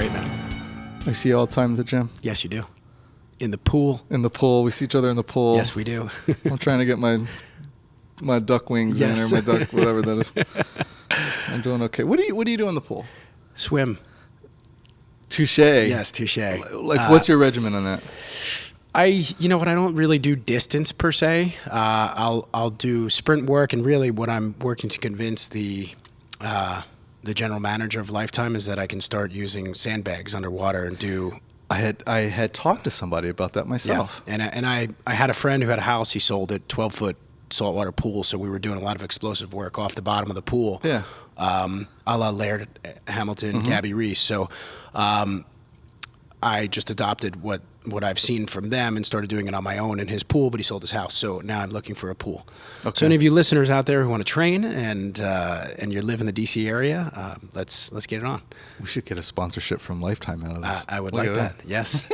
great, man. I see you all the time at the gym. Yes, you do. In the pool. In the pool. We see each other in the pool. Yes, we do. I'm trying to get my duck wings in, or my duck, whatever that is. I'm doing okay. What do you do in the pool? Swim. Touche. Yes, touche. Like, what's your regimen on that? You know what? I don't really do distance per se. I'll do sprint work, and really, what I'm working to convince the general manager of Lifetime is that I can start using sandbags underwater and do. I had talked to somebody about that myself. Yeah, and I had a friend who had a house. He sold it, 12-foot saltwater pool. So we were doing a lot of explosive work off the bottom of the pool. Yeah. A la Laird Hamilton, Gabby Reese. So I just adopted what I've seen from them and started doing it on my own in his pool, but he sold his house. So now I'm looking for a pool. Okay. So any of you listeners out there who want to train and you live in the DC area, let's get it on. We should get a sponsorship from Lifetime out of this. I would like that. Yes.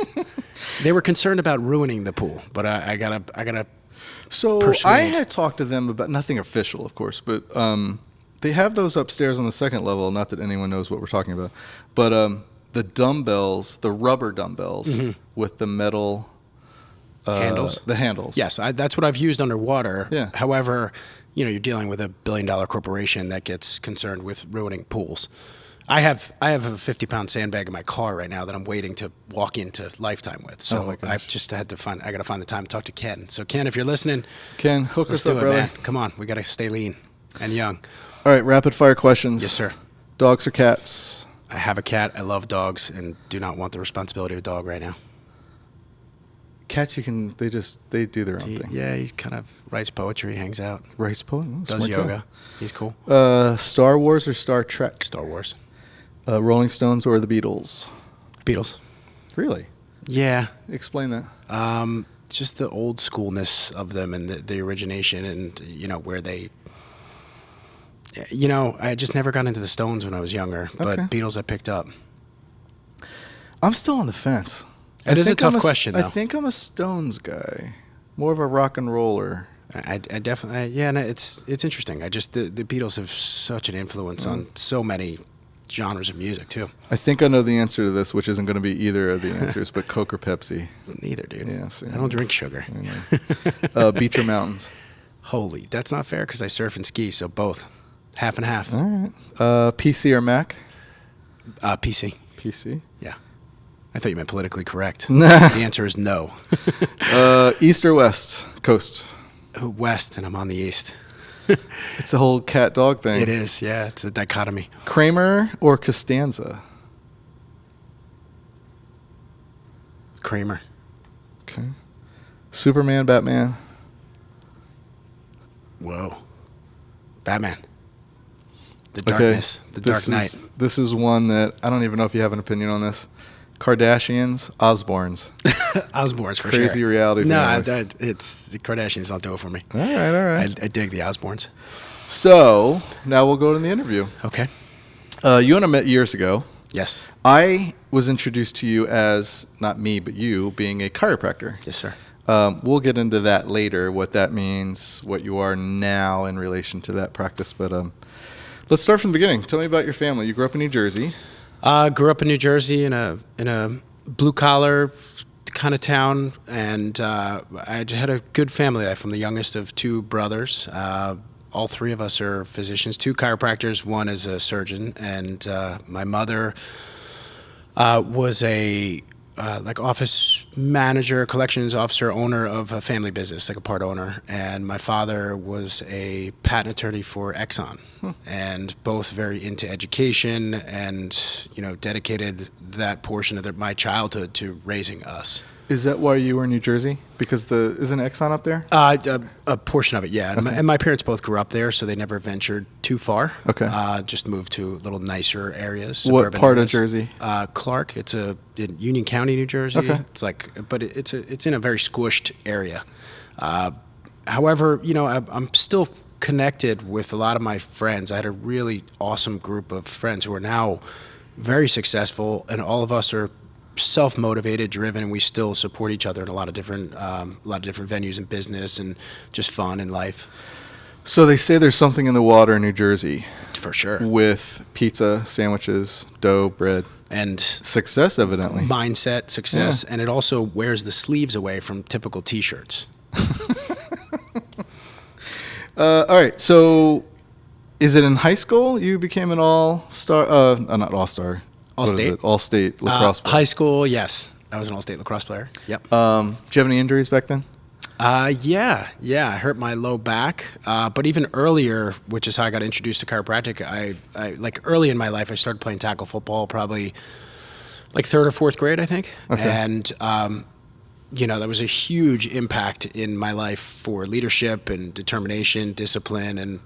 They were concerned about ruining the pool, but I gotta So persuade. I had talked to them about, nothing official, of course, but they have those upstairs on the second level. Not that anyone knows what we're talking about, but the dumbbells, the rubber dumbbells with the metal handles. The handles. Yes, that's what I've used underwater. Yeah. However, you're dealing with a billion-dollar corporation that gets concerned with ruining pools. I have a 50-pound sandbag in my car right now that I'm waiting to walk into Lifetime with. So I've just had to I got to find the time to talk to Ken. So Ken, if you're listening, Ken, hook let's us up, do it, brother. man. Come on, we got to stay lean and young. All right, rapid fire questions. Yes, sir. Dogs or cats? I have a cat. I love dogs and do not want the responsibility of a dog right now. Cats, they do their own thing. Yeah, he kind of writes poetry, hangs out, Writes poem, does yoga. He's cool. Star Wars or Star Trek? Star Wars. Rolling Stones or the Beatles? Beatles. Really? Yeah. Explain that. Just the old schoolness of them and the origination and, where they... I just never got into the Stones when I was younger, but Beatles I picked up. I'm still on the fence. It is a tough question, though. I think I'm a Stones guy. More of a rock and roller. I definitely... no, it's interesting. The Beatles have such an influence on so many genres of music, too. I think I know the answer to this, which isn't going to be either of the answers, but Coke or Pepsi? Neither, dude. Yeah, I don't drink sugar. Beach or mountains? Holy, that's not fair because I surf and ski, so both. Half and half. All right. PC or Mac? PC. PC? Yeah. I thought you meant politically correct. The answer is no. East or West Coast? West, and I'm on the East. It's the whole cat-dog thing. It is, yeah. It's a dichotomy. Kramer or Costanza? Kramer. Okay. Superman, Batman? Whoa. Batman. The darkness. The Dark Knight. This is one that I don't even know if you have an opinion on this. Kardashians, Osbournes. Osbournes, for Crazy sure. reality No, families. it's the Kardashians don't do it for me. All right. I dig the Osbournes. So, now we'll go to the interview. Okay. You and I met years ago. Yes. I was introduced to you as, not me, but you, being a chiropractor. Yes, sir. We'll get into that later, what that means, what you are now in relation to that practice. But let's start from the beginning. Tell me about your family. You grew up in New Jersey. Grew up in New Jersey in a blue collar kind of town, and I had a good family life. I'm the youngest of two brothers. All three of us are physicians, two chiropractors, one is a surgeon, and my mother was a office manager, collections officer, owner of a family business, like a part owner, and my father was a patent attorney for Exxon. And both very into education and, dedicated that portion of my childhood to raising us. Is that why you were in New Jersey? Because isn't Exxon up there? A portion of it, yeah. Okay. And my parents both grew up there, so they never ventured too far. Okay. Just moved to little nicer areas. What part areas. of Jersey? Clark. It's in Union County, New Jersey. Okay. It's in a very squished area. However, I'm still connected with a lot of my friends. I had a really awesome group of friends who are now very successful, and all of us are self-motivated, driven, and we still support each other in a lot of different venues in business and just fun in life. So they say there's something in the water in New Jersey For sure. with pizza, sandwiches, dough, bread. And Success, evidently. mindset, success, and it also wears the sleeves away from typical T-shirts. All right. So is it in high school you became an all-star? Not all-star. All-state. All-state lacrosse player. High school, yes. I was an all-state lacrosse player. Yep. Do you have any injuries back then? Yeah. I hurt my low back. But even earlier, which is how I got introduced to chiropractic, I like early in my life, I started playing tackle football, probably like third or fourth grade, I think. Okay. And, that was a huge impact in my life for leadership and determination, discipline, and,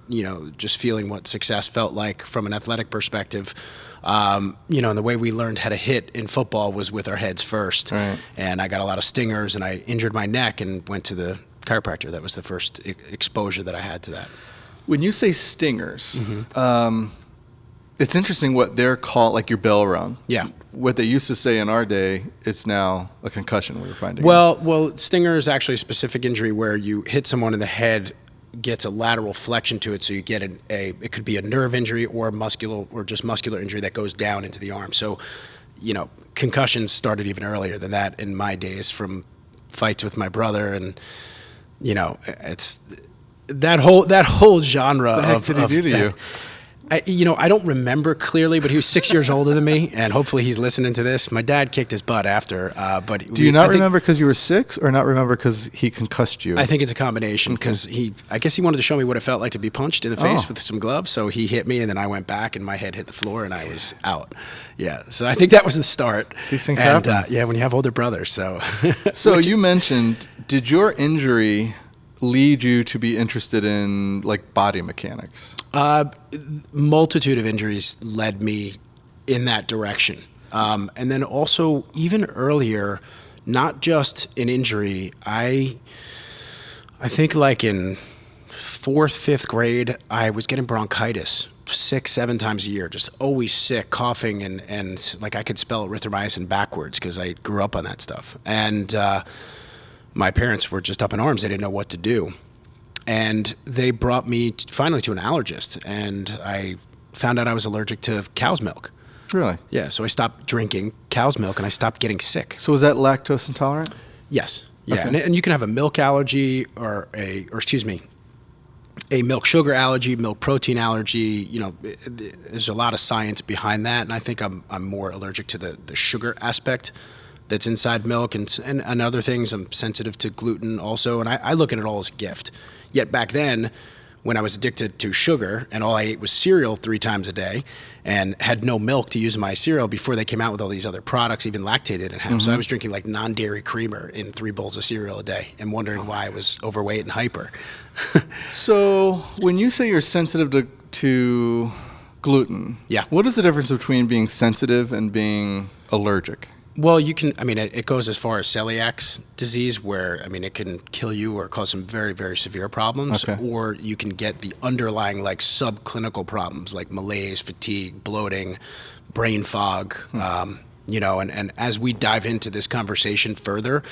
just feeling what success felt like from an athletic perspective. And the way we learned how to hit in football was with our heads first. Right. And I got a lot of stingers, and I injured my neck and went to the chiropractor. That was the first exposure that I had to that. When you say stingers, it's interesting what they're called, like your bell rung. Yeah. What they used to say in our day, it's now a concussion we were finding. Well, stinger is actually a specific injury where you hit someone in the head, gets a lateral flexion to it, so you get it could be a nerve injury or just muscular injury that goes down into the arm. So, concussions started even earlier than that in my days, from fights with my brother, and it's that whole genre. What the heck did he do to you? I don't remember clearly, but he was 6 years older than me, and hopefully he's listening to this. My dad kicked his butt after, but do you not remember because you were 6, or not remember because he concussed you? I think it's a combination, because I guess he wanted to show me what it felt like to be punched in the face with some gloves. So he hit me, and then I went back, and my head hit the floor, and I was out. Yeah, so I think that was the start. These things happen. Yeah, when you have older brothers. So, so you mentioned, did your injury lead you to be interested in like body mechanics? Multitude of injuries led me in that direction. And then also even earlier, not just an injury, I think like in 4th, 5th grade, I was getting bronchitis 6-7 times a year, just always sick, coughing, and like I could spell erythromycin backwards because I grew up on that stuff. And my parents were just up in arms. They didn't know what to do. And they brought me finally to an allergist, and I found out I was allergic to cow's milk. Really? Yeah, so I stopped drinking cow's milk, and I stopped getting sick. So was that lactose intolerant? Yes. Yeah, Okay. and you can have a milk allergy or a milk sugar allergy, milk protein allergy. There's a lot of science behind that, and I think I'm more allergic to the sugar aspect that's inside milk, and other things. I'm sensitive to gluten also, and I look at it all as a gift. Yet back then, when I was addicted to sugar and all I ate was cereal 3 times a day and had no milk to use in my cereal before they came out with all these other products, even lactate they didn't have. So I was drinking like non-dairy creamer in 3 bowls of cereal a day and wondering why I was overweight and hyper. So when you say you're sensitive to gluten, Yeah. what is the difference between being sensitive and being allergic? Well, it goes as far as celiac disease, where, it can kill you or cause some very, very severe problems. Okay. Or you can get the underlying, like, subclinical problems, like malaise, fatigue, bloating, brain fog, and as we dive into this conversation further,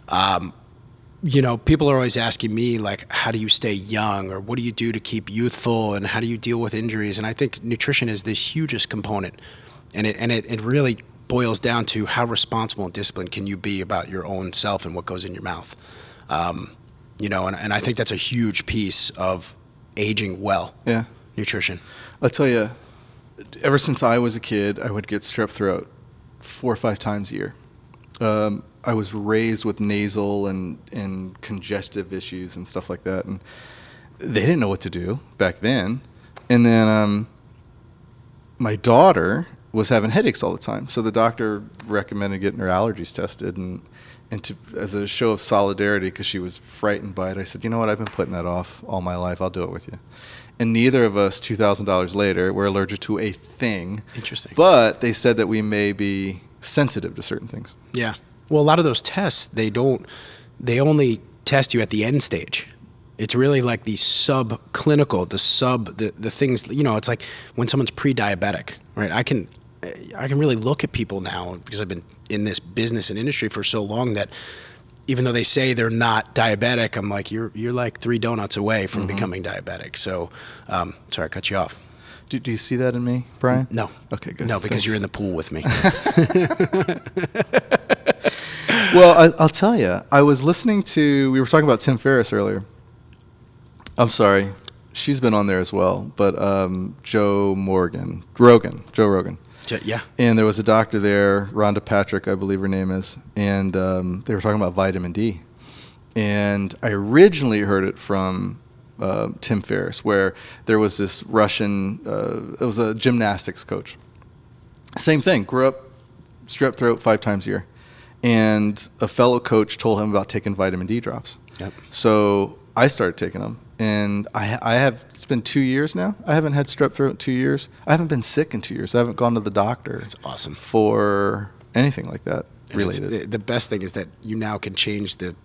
people are always asking me, like, how do you stay young, or what do you do to keep youthful, and how do you deal with injuries? And I think nutrition is the hugest component, and it really boils down to how responsible and disciplined can you be about your own self and what goes in your mouth. And I think that's a huge piece of aging well. Yeah. Nutrition. I'll tell you, ever since I was a kid, I would get strep throat 4 or 5 times a year. I was raised with nasal and congestive issues and stuff like that, and they didn't know what to do back then. And then my daughter was having headaches all the time, so the doctor recommended getting her allergies tested, and as a show of solidarity, because she was frightened by it, I said, you know what, I've been putting that off all my life. I'll do it with you. And neither of us, $2,000 later, were allergic to a thing. Interesting. But they said that we may be sensitive to certain things. Yeah. Well, a lot of those tests, they only test you at the end stage. It's really like the subclinical, the things, it's like when someone's pre-diabetic, right? I can really look at people now, because I've been in this business and industry for so long, that even though they say they're not diabetic, I'm like, you're like 3 donuts away from becoming diabetic. So, sorry, I cut you off. Do you see that in me, Brian? No. Okay, good. No, because Thanks. you're in the pool with me. Well, I'll tell you. I was listening to. We were talking about Tim Ferriss earlier. I'm sorry, she's been on there as well. But Joe Rogan. Yeah. And there was a doctor there, Rhonda Patrick, I believe her name is, and they were talking about vitamin D. And I originally heard it from Tim Ferriss, where there was this Russian, it was a gymnastics coach. Same thing, grew up strep throat 5 times a year. And a fellow coach told him about taking vitamin D drops. Yep. So I started taking them. And I have, it's been 2 years now. I haven't had strep throat in 2 years. I haven't been sick in 2 years. I haven't gone to the doctor. That's awesome. For anything like that And related. the best thing is that you now can change the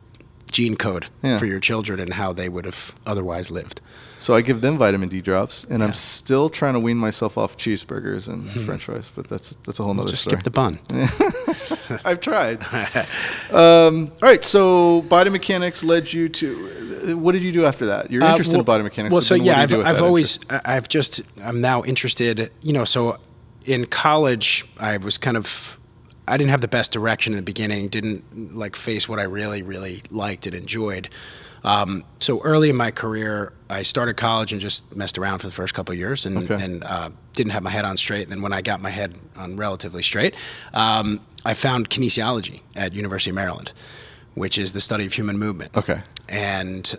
gene code for your children and how they would have otherwise lived. So I give them vitamin D drops, and I'm still trying to wean myself off cheeseburgers and French fries, but that's a whole nother Just story. skip the bun. I've tried. All right, so biomechanics led you to. What did you do after that? You're interested in biomechanics. Well, so yeah, I've I'm now interested. So in college, I didn't have the best direction in the beginning. Didn't like face what I really, really liked and enjoyed. So early in my career, I started college and just messed around for the first couple of years and didn't have my head on straight. And then when I got my head on relatively straight, I found kinesiology at University of Maryland, which is the study of human movement. Okay. And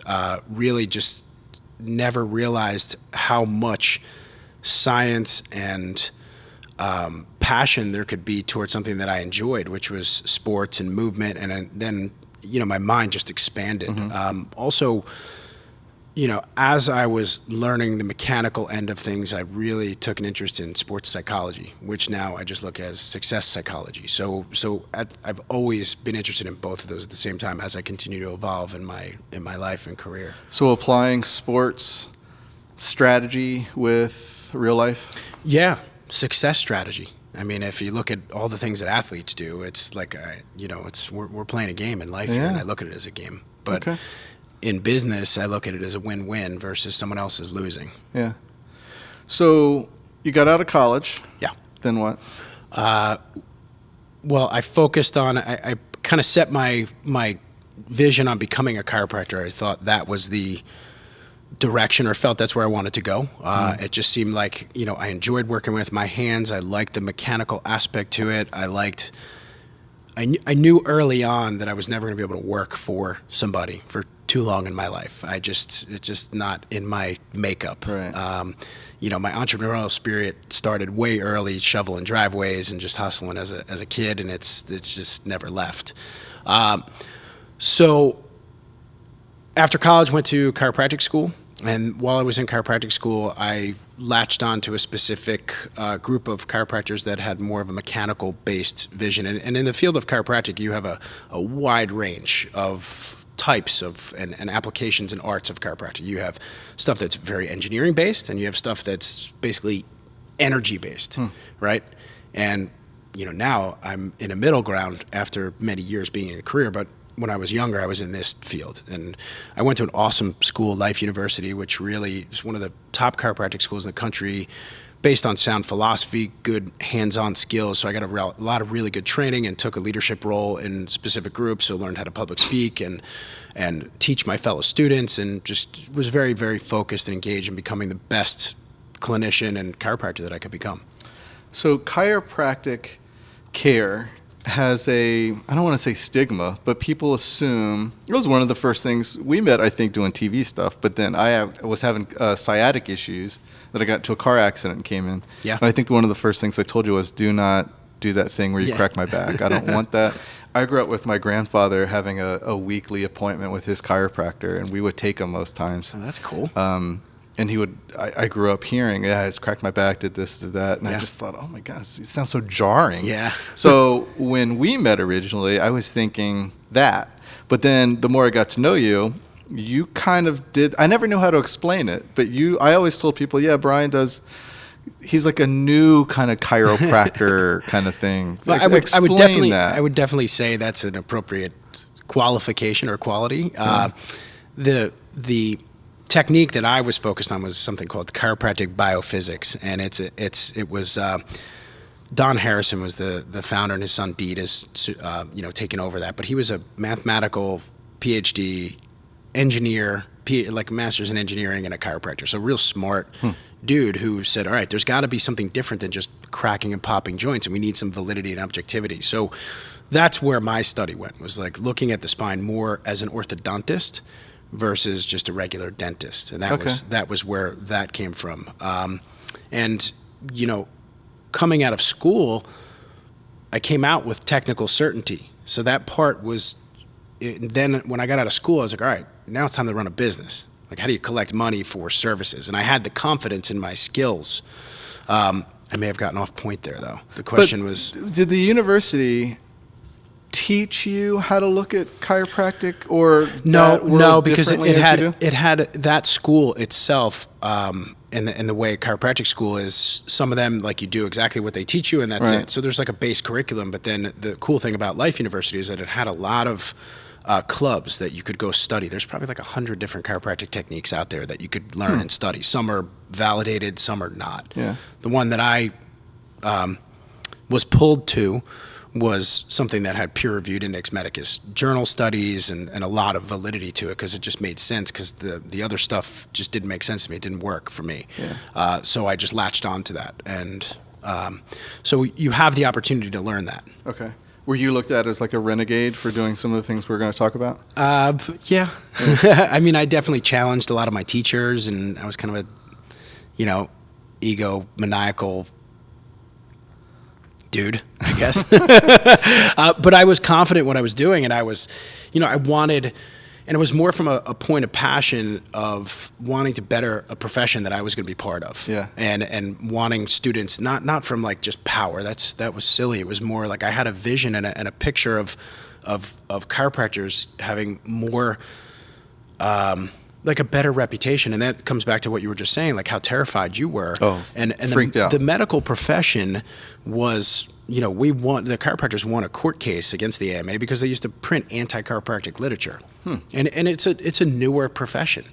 really just never realized how much science and passion there could be towards something that I enjoyed, which was sports and movement. And then my mind just expanded. Also, as I was learning the mechanical end of things, I really took an interest in sports psychology, which now I just look as success psychology. So I've always been interested in both of those at the same time as I continue to evolve in my life and career. So applying sports strategy with real life? Yeah, success strategy. I mean, if you look at all the things that athletes do, it's like, we're playing a game in life here, and I look at it as a game. But in business, I look at it as a win-win versus someone else is losing. Yeah. So you got out of college. Yeah. Then what? Well, I focused on, I kind of set my vision on becoming a chiropractor. I thought that was the direction, or felt that's where I wanted to go. It just seemed like, I enjoyed working with my hands. I liked the mechanical aspect to it. I knew early on that I was never going to be able to work for somebody for too long in my life. It's just not in my makeup. Right. My entrepreneurial spirit started way early, shoveling driveways and just hustling as a kid, and it's just never left. So after college, went to chiropractic school. And while I was in chiropractic school, I latched on to a specific group of chiropractors that had more of a mechanical-based vision. And in the field of chiropractic, you have a wide range of types of and applications and arts of chiropractic. You have stuff that's very engineering-based, and you have stuff that's basically energy-based, right? And now I'm in a middle ground after many years being in a career, but when I was younger, I was in this field. And I went to an awesome school, Life University, which really is one of the top chiropractic schools in the country, based on sound philosophy, good hands-on skills. So I got a lot of really good training and took a leadership role in specific groups. So learned how to public speak and teach my fellow students, and just was very, very focused and engaged in becoming the best clinician and chiropractor that I could become. So chiropractic care has I don't want to say stigma, but people assume, it was one of the first things we met, I think, doing TV stuff, but then I was having sciatic issues that I got into a car accident and came in. Yeah. And I think one of the first things I told you was, do not do that thing where you crack my back. I don't want that. I grew up with my grandfather having a weekly appointment with his chiropractor, and we would take him most times. Oh, that's cool. And he would, I grew up hearing, it's cracked my back, did this, did that. And I just thought, oh my God, it sounds so jarring. Yeah. So when we met originally, I was thinking that. But then the more I got to know you, you kind of did, I never knew how to explain it, but I always told people, Brian does he's like a new kind of chiropractor kind of thing. Well, Like, explain that. I would definitely say that's an appropriate qualification or quality. The technique that I was focused on was something called chiropractic biophysics, and it was Don Harrison was the founder, and his son Deed is taking over that. But he was a mathematical PhD engineer, like a master's in engineering and a chiropractor. So real smart dude who said, all right, there's got to be something different than just cracking and popping joints, and we need some validity and objectivity. So that's where my study went, was like looking at the spine more as an orthodontist versus just a regular dentist. And that was where that came from. And, coming out of school, I came out with technical certainty. So that part was, then when I got out of school, I was like, all right, now it's time to run a business. Like, how do you collect money for services? And I had the confidence in my skills. I may have gotten off point there, though. The question was, did the university teach you how to look at chiropractic, or no, because it had that school itself, and the way chiropractic school is, some of them, like, you do exactly what they teach you and that's Right. it. So there's like a base curriculum, but then the cool thing about Life University is that it had a lot of clubs that you could go study. There's probably like 100 different chiropractic techniques out there that you could learn and study. Some are validated, some are not. Yeah. The one that I was pulled to was something that had peer-reviewed index medicus journal studies and a lot of validity to it, because it just made sense, because the other stuff just didn't make sense to me. It didn't work for me. Yeah. So I just latched on to that. And so you have the opportunity to learn that. Okay. Were you looked at as like a renegade for doing some of the things we're going to talk about? Yeah. I mean, I definitely challenged a lot of my teachers, and I was kind of a, egomaniacal dude, I guess. But I was confident what I was doing, and I was, I wanted, and it was more from a point of passion of wanting to better a profession that I was going to be part of. Yeah. And wanting students, not from like just power. That was silly. It was more like I had a vision and a picture of chiropractors having more, like a better reputation. And that comes back to what you were just saying, like how terrified you were. Oh, and freaked out. The medical profession was, the chiropractors won a court case against the AMA because they used to print anti-chiropractic literature. And it's a newer profession,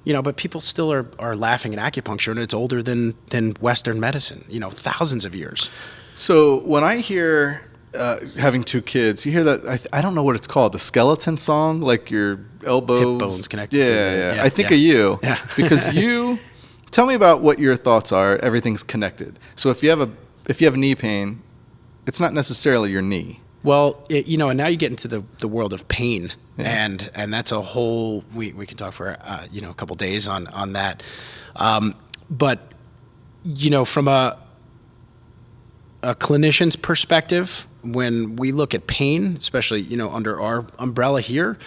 but people still are laughing at acupuncture, and it's older than Western medicine, thousands of years. So when I hear having two kids, you hear that, I don't know what it's called, the skeleton song, like your elbows. Hip bones connected. Yeah. I think of you. Yeah. Because tell me about what your thoughts are. Everything's connected. So if you have knee pain, it's not necessarily your knee. Well, and now you get into the world of pain, and that's a whole, we can talk for, a couple days on that. But, from a clinician's perspective, when we look at pain, especially, under our umbrella here,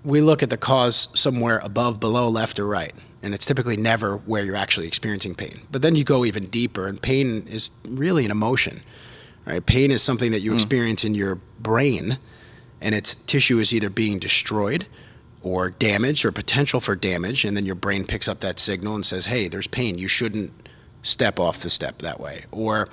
we look at the cause somewhere above, below, left, or right. And it's typically never where you're actually experiencing pain. But then you go even deeper, and pain is really an emotion, right? Pain is something that you experience in your brain, and its tissue is either being destroyed or damaged or potential for damage. And then your brain picks up that signal and says, hey, there's pain. You shouldn't step off the step that way. Or,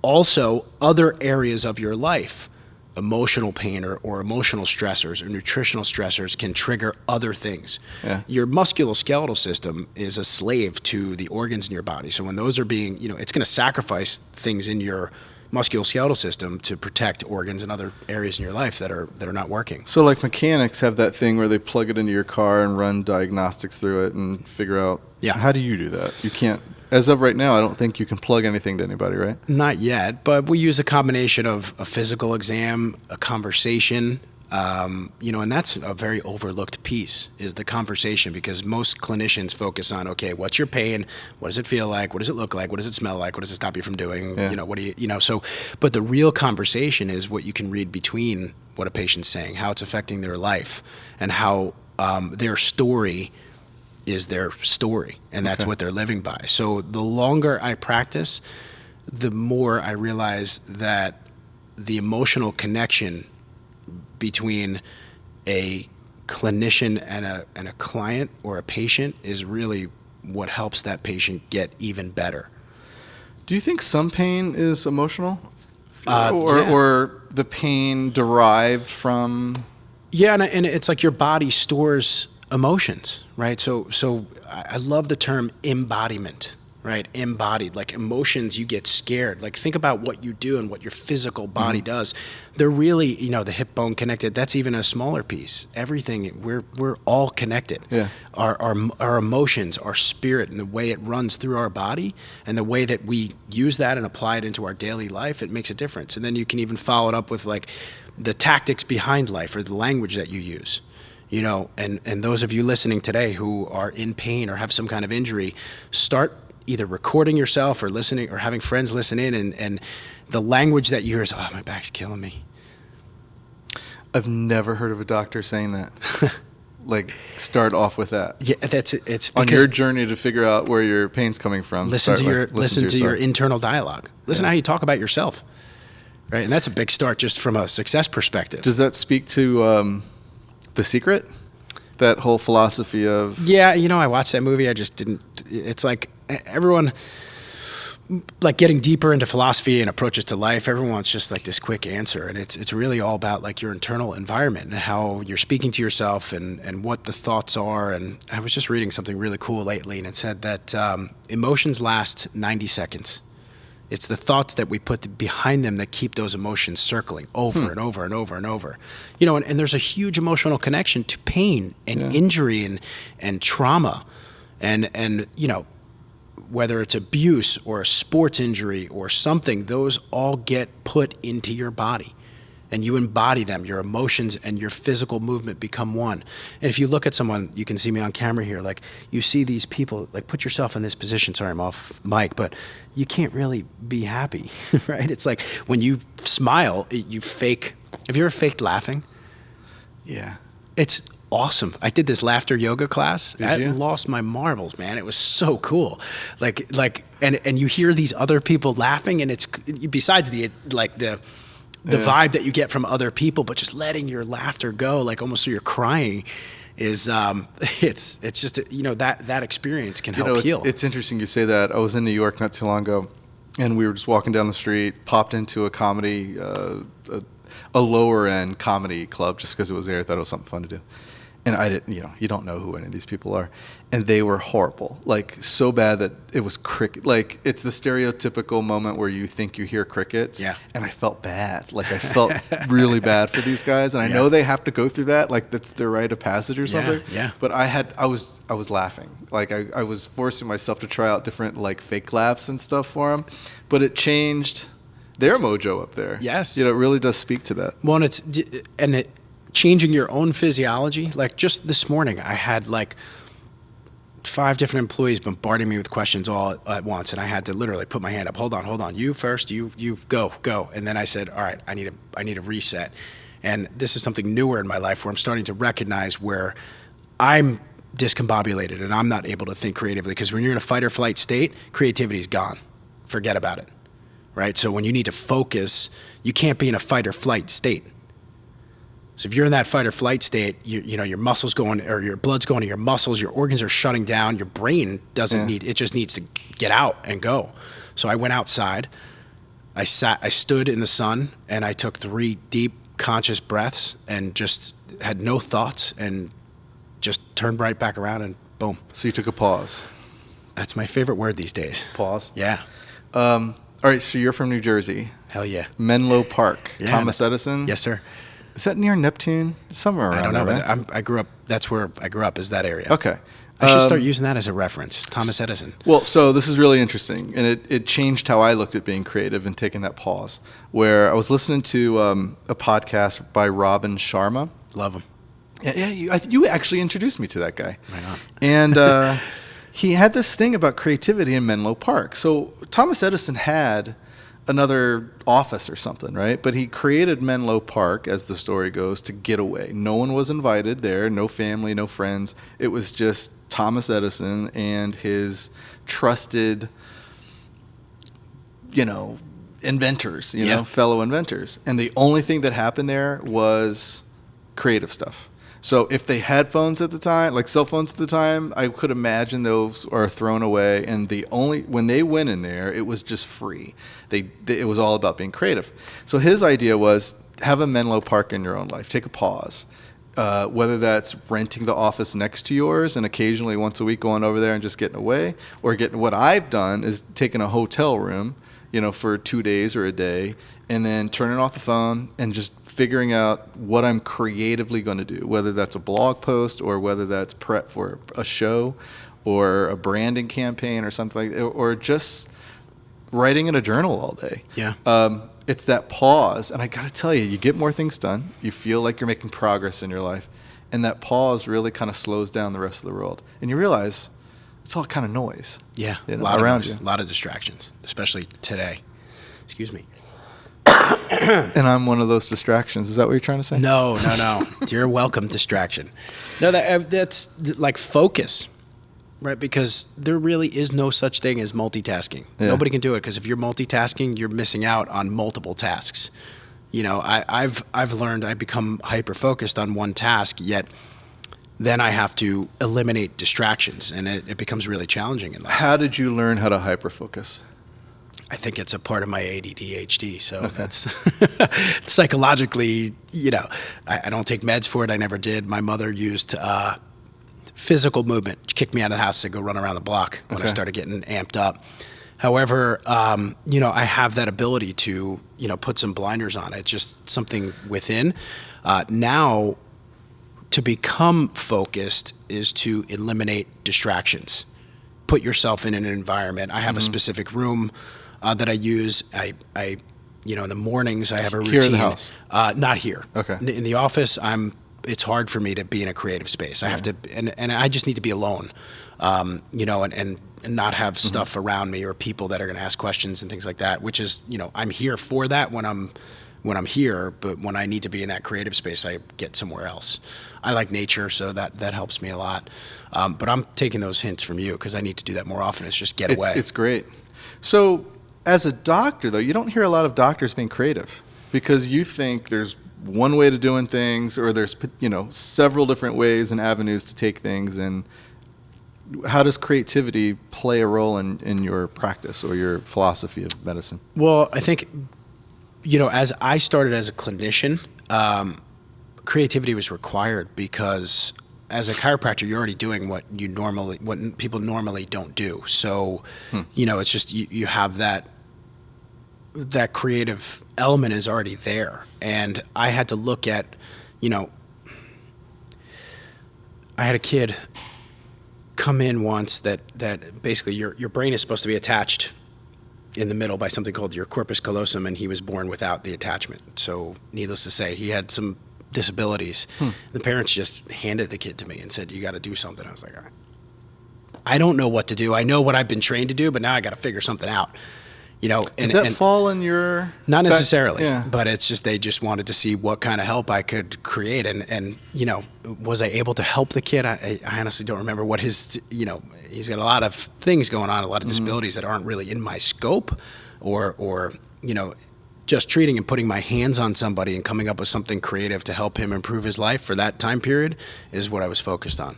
also other areas of your life, emotional pain or emotional stressors or nutritional stressors can trigger other things. Yeah. Your musculoskeletal system is a slave to the organs in your body. So when those are being, it's going to sacrifice things in your musculoskeletal system to protect organs and other areas in your life that are not working. So like mechanics have that thing where they plug it into your car and run diagnostics through it and figure out. Yeah. How do you do that? You can't. As of right now, I don't think you can plug anything to anybody, right? Not yet, but we use a combination of a physical exam, a conversation, and that's a very overlooked piece, is the conversation, because most clinicians focus on, okay, what's your pain? What does it feel like? What does it look like? What does it smell like? What does it stop you from doing? Yeah. What do you, so, but the real conversation is what you can read between what a patient's saying, how it's affecting their life, and how their story is their story, and that's what they're living by. So the longer I practice, the more I realize that the emotional connection between a clinician and a client or a patient is really what helps that patient get even better. Do you think some pain is emotional? Yeah. Or the pain derived from... Yeah, and it's like your body stores emotions, right? So I love the term embodiment, right? Embodied, like emotions, you get scared. Like think about what you do and what your physical body does. They're really, the hip bone connected. That's even a smaller piece. Everything, we're all connected. Yeah. Our emotions, our spirit, and the way it runs through our body, and the way that we use that and apply it into our daily life, it makes a difference. And then you can even follow it up with like the tactics behind life or the language that you use. And those of you listening today who are in pain or have some kind of injury, start either recording yourself or listening or having friends listen in, and the language that you hear is, oh, my back's killing me. I've never heard of a doctor saying that. Like, start off with that. Yeah, it's on your journey to figure out where your pain's coming from. Listen to your internal dialogue. Listen to how you talk about yourself, right? And that's a big start just from a success perspective. Does that speak to The Secret? That whole philosophy of... Yeah, I watched that movie. I just didn't... It's like everyone... Like getting deeper into philosophy and approaches to life, everyone wants just like this quick answer. And it's really all about like your internal environment and how you're speaking to yourself and what the thoughts are. And I was just reading something really cool lately, and it said that emotions last 90 seconds. It's the thoughts that we put behind them that keep those emotions circling over and over and over and over. And there's a huge emotional connection to pain and injury and trauma and whether it's abuse or a sports injury or something, those all get put into your body and you embody them. Your emotions and your physical movement become one. And if you look at someone, you can see me on camera here, like you see these people, like put yourself in this position. Sorry, I'm off mic, but you can't really be happy, right? It's like when you smile, you fake. Have you ever faked laughing? Yeah. It's awesome. I did this laughter yoga class. I you? lost my marbles, man. It was so cool. And you hear these other people laughing, and it's besides the vibe that you get from other people, but just letting your laughter go, like almost so you're crying, is it's just that experience can help heal. It's interesting you say that. I was in New York not too long ago, and we were just walking down the street, popped into a comedy, a lower end comedy club just because it was there. I thought it was something fun to do. And I didn't, you don't know who any of these people are. And they were horrible, like so bad that it was cricket. Like it's the stereotypical moment where you think you hear crickets. Yeah. And I felt bad. Like I felt really bad for these guys. And I know they have to go through that. Like that's their rite of passage or something. Yeah. But I was laughing. Like I was forcing myself to try out different like fake laughs and stuff for them. But it changed their mojo up there. Yes. It really does speak to that. Well, and changing your own physiology. Like just this morning, I had like 5 different employees bombarding me with questions all at once, and I had to literally put my hand up. Hold on. You first. You go. And then I said, all right, I need a reset. And this is something newer in my life where I'm starting to recognize where I'm discombobulated and I'm not able to think creatively, because when you're in a fight or flight state, creativity is gone. Forget about it. Right? So when you need to focus, you can't be in a fight or flight state. So if you're in that fight or flight state, your muscles going, or your blood's going to your muscles, your organs are shutting down, your brain doesn't need, it just needs to get out and go. So I went outside, I stood in the sun, and I took 3 deep conscious breaths and just had no thoughts and just turned right back around and boom. So you took a pause. That's my favorite word these days. Pause. Yeah. All right, so you're from New Jersey. Hell yeah. Menlo Park. Yeah. Thomas Edison? Yes, sir. Is that near Neptune? Somewhere around I don't know, there, right? but I grew up, that's where I grew up, is that area. Okay. I should start using that as a reference, Thomas Edison. Well, so this is really interesting, and it changed how I looked at being creative and taking that pause, where I was listening to a podcast by Robin Sharma. Love him. Yeah, you actually introduced me to that guy. Right on. And he had this thing about creativity in Menlo Park. So Thomas Edison had another office or something, right? But he created Menlo Park, as the story goes, to get away. No one was invited there, no family, no friends. It was just Thomas Edison and his trusted, inventors, fellow inventors. And the only thing that happened there was creative stuff. So if they had phones at the time, like cell phones at the time, I could imagine those are thrown away. And when they went in there, it was just free. It was all about being creative. So his idea was have a Menlo Park in your own life. Take a pause. Whether that's renting the office next to yours and occasionally once a week going over there and just getting away, or what I've done is taking a hotel room, for 2 days or a day, and then turning off the phone and just figuring out what I'm creatively going to do, whether that's a blog post or whether that's prep for a show or a branding campaign or something like that, or just writing in a journal all day. Yeah. It's that pause. And I got to tell you, you get more things done. You feel like you're making progress in your life. And that pause really kind of slows down the rest of the world. And you realize it's all kind of noise. Yeah. A lot around you. A lot of distractions, especially today. Excuse me. And I'm one of those distractions. Is that what you're trying to say? No. You're welcome, distraction. No, that's like focus, right? Because there really is no such thing as multitasking. Yeah. Nobody can do it, because if you're multitasking, you're missing out on multiple tasks. I've learned I become hyper-focused on one task, yet then I have to eliminate distractions, and it becomes really challenging in life. How did you learn how to hyper-focus? I think it's a part of my ADHD, so that's psychologically, I don't take meds for it. I never did. My mother used physical movement. She kicked me out of the house to go run around the block when I started getting amped up. However, I have that ability to, put some blinders on. It's just something within. Now, to become focused is to eliminate distractions. Put yourself in an environment. I have a specific room that I use. I in the mornings I have a routine. Here in the house? Not here. Okay. In the office, it's hard for me to be in a creative space. I have to, and I just need to be alone, and not have stuff around me or people that are going to ask questions and things like that, which is, I'm here for that when I'm here, but when I need to be in that creative space, I get somewhere else. I like nature, so that helps me a lot. But I'm taking those hints from you, because I need to do that more often. It's just get away. It's great. So as a doctor, though, you don't hear a lot of doctors being creative, because you think there's one way to doing things, or there's, several different ways and avenues to take things. And how does creativity play a role in your practice or your philosophy of medicine? Well, I think, as I started as a clinician, creativity was required, because as a chiropractor, you're already doing what people normally don't do. So, it's just you have that creative element is already there. And I had to look at, I had a kid come in once that basically your brain is supposed to be attached in the middle by something called your corpus callosum, and he was born without the attachment. So needless to say, he had some disabilities. The parents just handed the kid to me and said, "You got to do something." I was like, all right. I don't know what to do. I know what I've been trained to do, but now I got to figure something out. Does that fall in your... Not necessarily, yeah. But it's just they just wanted to see what kind of help I could create, and was I able to help the kid? I honestly don't remember what his, he's got a lot of things going on, a lot of disabilities that aren't really in my scope, or just treating and putting my hands on somebody and coming up with something creative to help him improve his life for that time period is what I was focused on.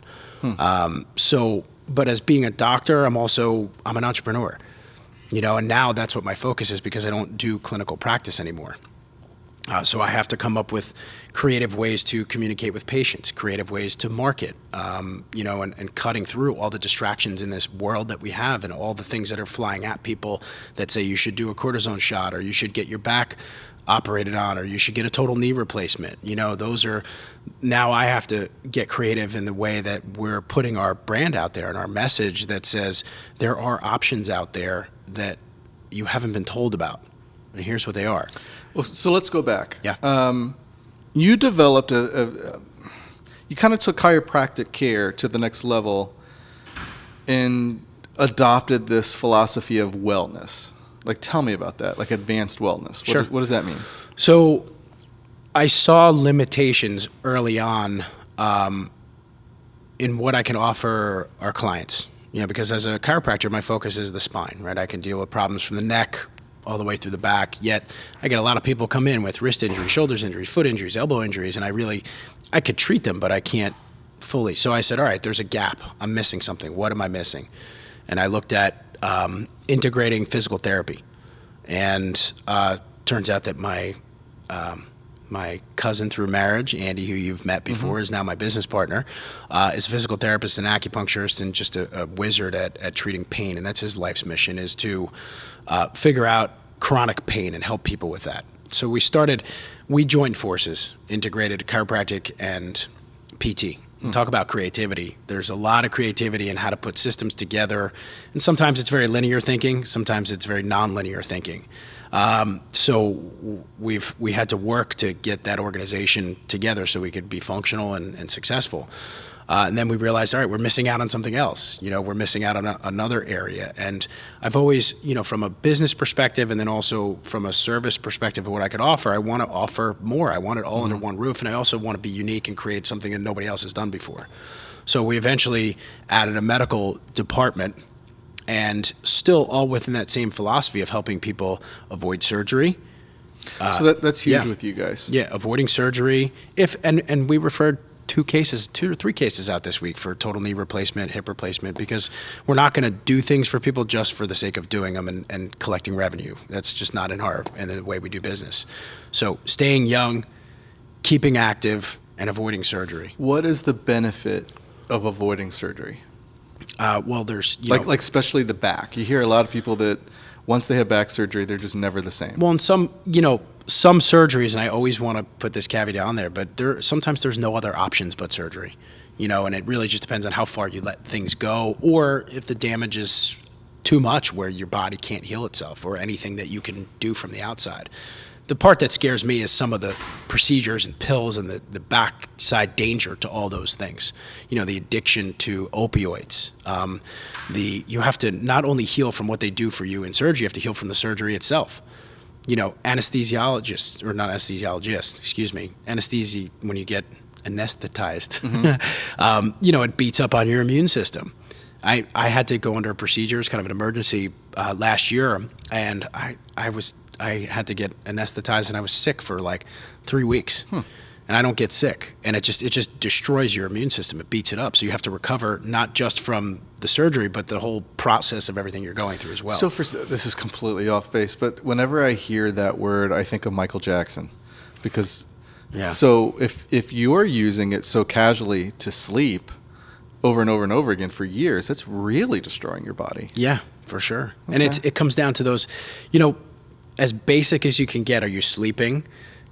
But as being a doctor, I'm an entrepreneur. And now that's what my focus is, because I don't do clinical practice anymore. So I have to come up with creative ways to communicate with patients, creative ways to market, and cutting through all the distractions in this world that we have, and all the things that are flying at people that say you should do a cortisone shot, or you should get your back operated on, or you should get a total knee replacement. Now I have to get creative in the way that we're putting our brand out there and our message that says there are options out there that you haven't been told about, and here's what they are. Well, so let's go back. Yeah. You developed you kind of took chiropractic care to the next level and adopted this philosophy of wellness. Like, tell me about that, like advanced wellness. Sure. What does that mean? So I saw limitations early on in what I can offer our clients. Because as a chiropractor, my focus is the spine, right? I can deal with problems from the neck all the way through the back, yet I get a lot of people come in with wrist injuries, shoulders injuries, foot injuries, elbow injuries, and I could treat them, but I can't fully. So I said, all right, there's a gap. I'm missing something. What am I missing? And I looked at integrating physical therapy. And turns out that my cousin through marriage, Andy, who you've met before, is now my business partner, is a physical therapist and acupuncturist and just a wizard at treating pain. And that's his life's mission, is to figure out chronic pain and help people with that. So we joined forces, integrated chiropractic and PT. Talk about creativity. There's a lot of creativity in how to put systems together. And sometimes it's very linear thinking. Sometimes it's very non-linear thinking. So we had to work to get that organization together so we could be functional and successful. And then we realized, all right, we're missing out on something else. We're missing out on another area. And I've always, from a business perspective and then also from a service perspective of what I could offer, I want to offer more. I want it all under one roof. And I also want to be unique and create something that nobody else has done before. So we eventually added a medical department, and still all within that same philosophy of helping people avoid surgery. So that's huge with you guys. Yeah, avoiding surgery. And we referred 2 or 3 cases out this week for total knee replacement, hip replacement, because we're not going to do things for people just for the sake of doing them and collecting revenue. That's just not in the way we do business. So staying young, keeping active, and avoiding surgery. What is the benefit of avoiding surgery? Well, there's like especially the back. You hear a lot of people that once they have back surgery, they're just never the same. Well, in some surgeries, and I always want to put this caveat on there, but sometimes there's no other options but surgery, and it really just depends on how far you let things go, or if the damage is too much where your body can't heal itself, or anything that you can do from the outside. The part that scares me is some of the procedures and pills and the backside danger to all those things. The addiction to opioids. You have to not only heal from what they do for you in surgery, you have to heal from the surgery itself. Anesthesia, when you get anesthetized, it beats up on your immune system. I had to go under a procedure, it was kind of an emergency last year, and I had to get anesthetized, and I was sick for like 3 weeks. And I don't get sick, and it just destroys your immune system. It beats it up. So you have to recover not just from the surgery, but the whole process of everything you're going through as well. So this is completely off base, but whenever I hear that word, I think of Michael Jackson, because so if you're using it so casually to sleep over and over and over again for years, that's really destroying your body. Yeah, for sure. Okay. And it comes down to those, as basic as you can get. Are you sleeping?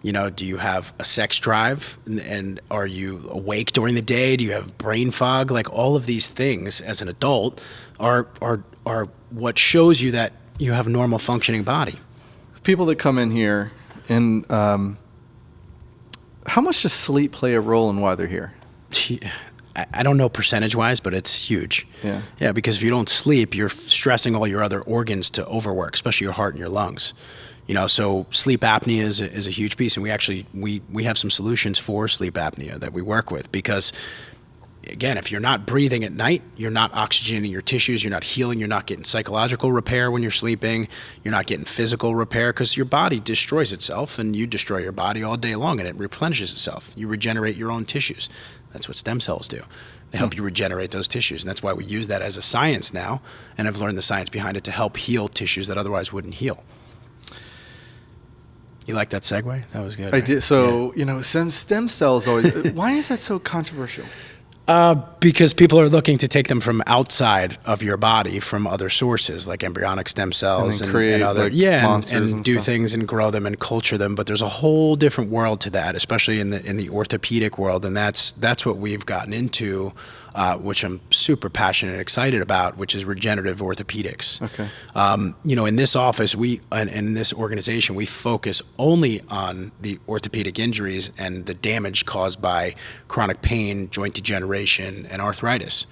Do you have a sex drive? And are you awake during the day? Do you have brain fog? Like, all of these things as an adult are what shows you that you have a normal functioning body. People that come in here, and how much does sleep play a role in why they're here? I don't know percentage-wise, but it's huge. Yeah, because if you don't sleep, you're stressing all your other organs to overwork, especially your heart and your lungs. So sleep apnea is a huge piece, and we have some solutions for sleep apnea that we work with, because again, if you're not breathing at night, you're not oxygenating your tissues, you're not healing, you're not getting psychological repair when you're sleeping, you're not getting physical repair, because your body destroys itself, and you destroy your body all day long, and it replenishes itself. You regenerate your own tissues. That's what stem cells do. They help you regenerate those tissues, and that's why we use that as a science now, and I've learned the science behind it to help heal tissues that otherwise wouldn't heal. You like that segue? That was good. I did. So, stem cells always, why is that so controversial? Because people are looking to take them from outside of your body, from other sources like embryonic stem cells, and create other monsters and do stuff. things and grow them and culture them. But there's a whole different world to that, especially in the orthopedic world, and that's what we've gotten into, which I'm super passionate and excited about, which is regenerative orthopedics. Okay. In this office, in this organization, we focus only on the orthopedic injuries and the damage caused by chronic pain, joint degeneration, and arthritis.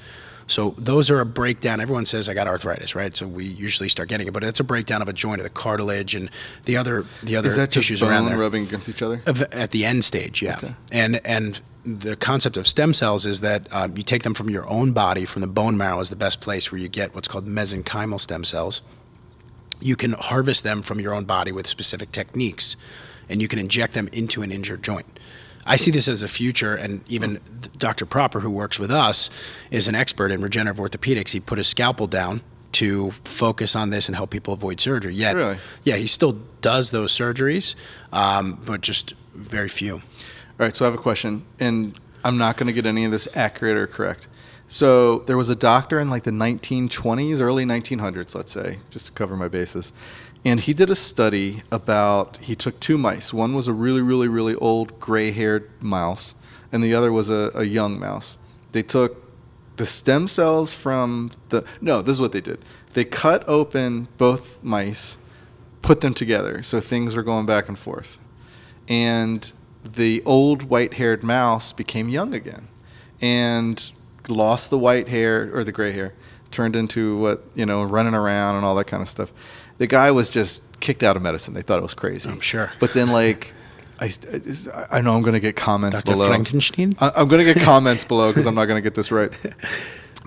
So those are a breakdown. Everyone says, I got arthritis, right? So we usually start getting it, but it's a breakdown of a joint of the cartilage and the other is that tissues just around bone there. rubbing against each other? At the end stage, yeah. Okay. And the concept of stem cells is that you take them from your own body, from the bone marrow is the best place where you get what's called mesenchymal stem cells. You can harvest them from your own body with specific techniques, and you can inject them into an injured joint. I see this as a future, and even Dr. Proper, who works with us, is an expert in regenerative orthopedics. He put his scalpel down to focus on this and help people avoid surgery. Yet, Really? yeah, he still does those surgeries, but just very few. All right, so I have a question, and I'm not going to get any of this accurate or correct. So there was a doctor in like the 1920s, early 1900s, let's say, just to cover my bases. And he did a study about, he took two mice. One was a really, really, really old gray-haired mouse, and the other was a young mouse. They took the stem cells from this is what they did. They cut open both mice, put them together, so things were going back and forth. And the old white-haired mouse became young again and lost the white hair or the gray hair, turned into running around and all that kind of stuff. The guy was just kicked out of medicine. They thought it was crazy. I'm sure. But then, I know I'm going to get comments Dr. below. Frankenstein? I'm going to get comments below because I'm not going to get this right.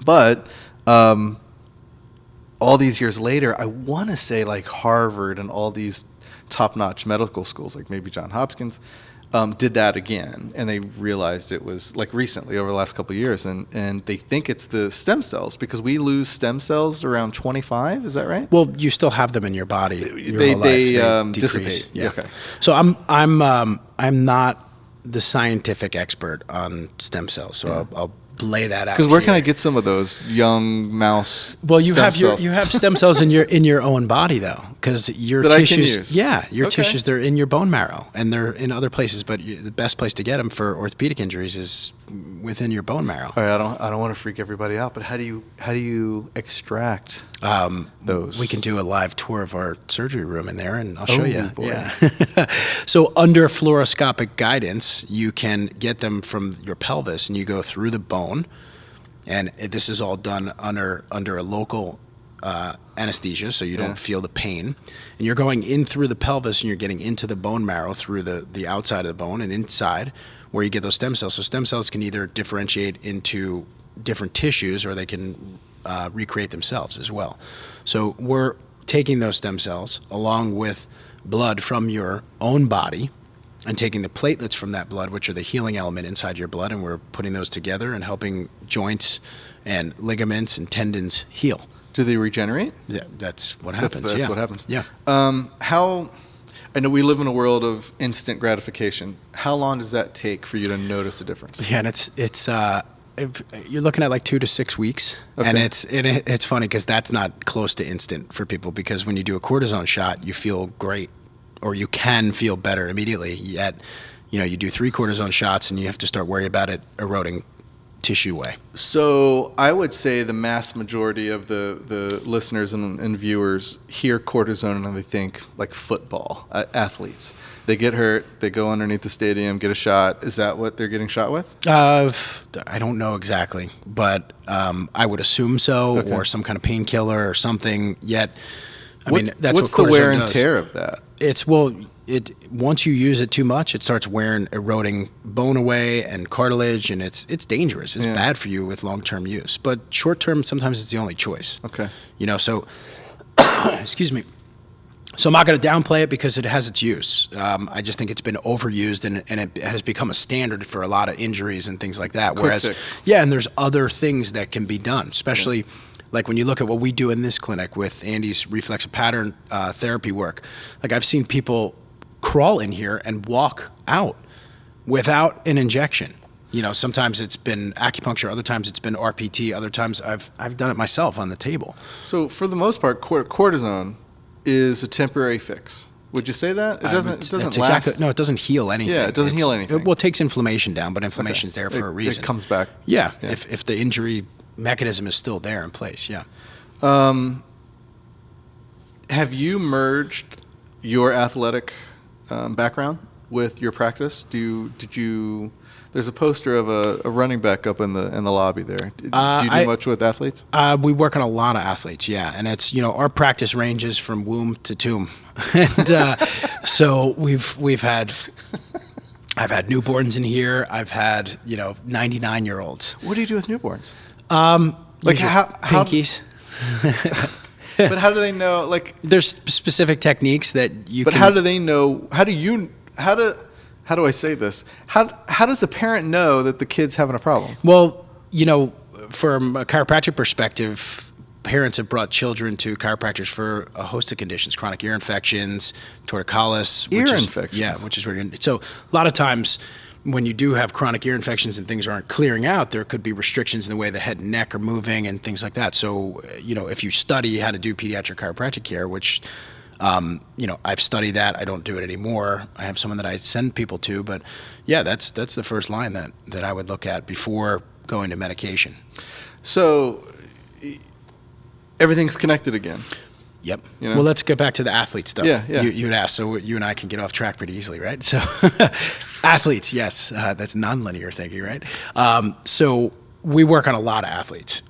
But all these years later, I want to say like Harvard and all these top-notch medical schools, like maybe Johns Hopkins, did that again, and they realized it was like recently over the last couple of years, and they think it's the stem cells because we lose stem cells around 25. Is that right? Well, you still have them in your body. They decrease. dissipate. Yeah. Okay. So I'm not the scientific expert on stem cells, so I'll lay that out. Because where can I get some of those young mouse? Well, you stem have cells? you have stem cells in your own body though, because your that tissues. I can use. Yeah, your Okay. tissues, they're in your bone marrow and they're in other places, but the best place to get them for orthopedic injuries is within your bone marrow. All right, I don't want to freak everybody out, but how do you extract those? We can do a live tour of our surgery room in there, and I'll show you. Boy. Yeah. So under fluoroscopic guidance, you can get them from your pelvis, and you go through the bone. And this is all done under a local anesthesia, so you don't feel the pain. And you're going in through the pelvis, and you're getting into the bone marrow through the outside of the bone and inside, where you get those stem cells. So stem cells can either differentiate into different tissues, or they can recreate themselves as well. So we're taking those stem cells along with blood from your own body, and taking the platelets from that blood, which are the healing element inside your blood, and we're putting those together and helping joints and ligaments and tendons heal. Do they regenerate? Yeah, that's what happens. That's what happens. Yeah. I know we live in a world of instant gratification. How long does that take for you to notice a difference? Yeah, and it's you're looking at like 2 to 6 weeks, Okay. and it's funny because that's not close to instant for people, because when you do a cortisone shot, you feel great, or you can feel better immediately. Yet, you do 3 cortisone shots, and you have to start worrying about it eroding tissue away. So I would say the mass majority of the listeners and viewers hear cortisone and they think like football athletes. They get hurt, they go underneath the stadium, get a shot. Is that what they're getting shot with? I don't know exactly, but I would assume so, Okay. or some kind of painkiller or something. Yet, that's what's what the cortisone wear and does. tear of that? Once you use it too much, it starts eroding bone away and cartilage, and it's dangerous. It's bad for you with long-term use. But short-term, sometimes it's the only choice. Okay. So excuse me. So I'm not going to downplay it because it has its use. I just think it's been overused, and it has become a standard for a lot of injuries and things like that. Quick fix. Yeah, and there's other things that can be done, especially like when you look at what we do in this clinic with Andy's reflex pattern therapy work. Like, I've seen people crawl in here and walk out without an injection. Sometimes it's been acupuncture, other times it's been RPT, other times I've done it myself on the table. So for the most part, cortisone is a temporary fix. Would you say that? It doesn't last? Exactly, no, it doesn't heal anything. Yeah, it doesn't heal anything. It takes inflammation down, but inflammation's there for a reason. It comes back. Yeah, if the injury mechanism is still there in place, yeah. Have you merged your athletic background with your practice? There's a poster of a running back up in the lobby there. Do you do much with athletes? We work on a lot of athletes, yeah, and it's our practice ranges from womb to tomb, and so I've had newborns in here. I've had 99-year-olds. What do you do with newborns? Like how pinkies. But how do they know? Like, there's specific techniques that you. But can, how do they know? How how do I say this? How does the parent know that the kid's having a problem? Well, from a chiropractic perspective, parents have brought children to chiropractors for a host of conditions: chronic ear infections, torticollis. Infections. Yeah, which is where so a lot of times when you do have chronic ear infections and things aren't clearing out, there could be restrictions in the way the head and neck are moving and things like that. So, if you study how to do pediatric chiropractic care, which, I've studied that. I don't do it anymore. I have someone that I send people to, but yeah, that's the first line that I would look at before going to medication. So everything's connected again. Yep. Well, let's get back to the athlete stuff. Yeah. You had asked, so you and I can get off track pretty easily, right? So athletes, yes, that's nonlinear thinking, right? So we work on a lot of athletes,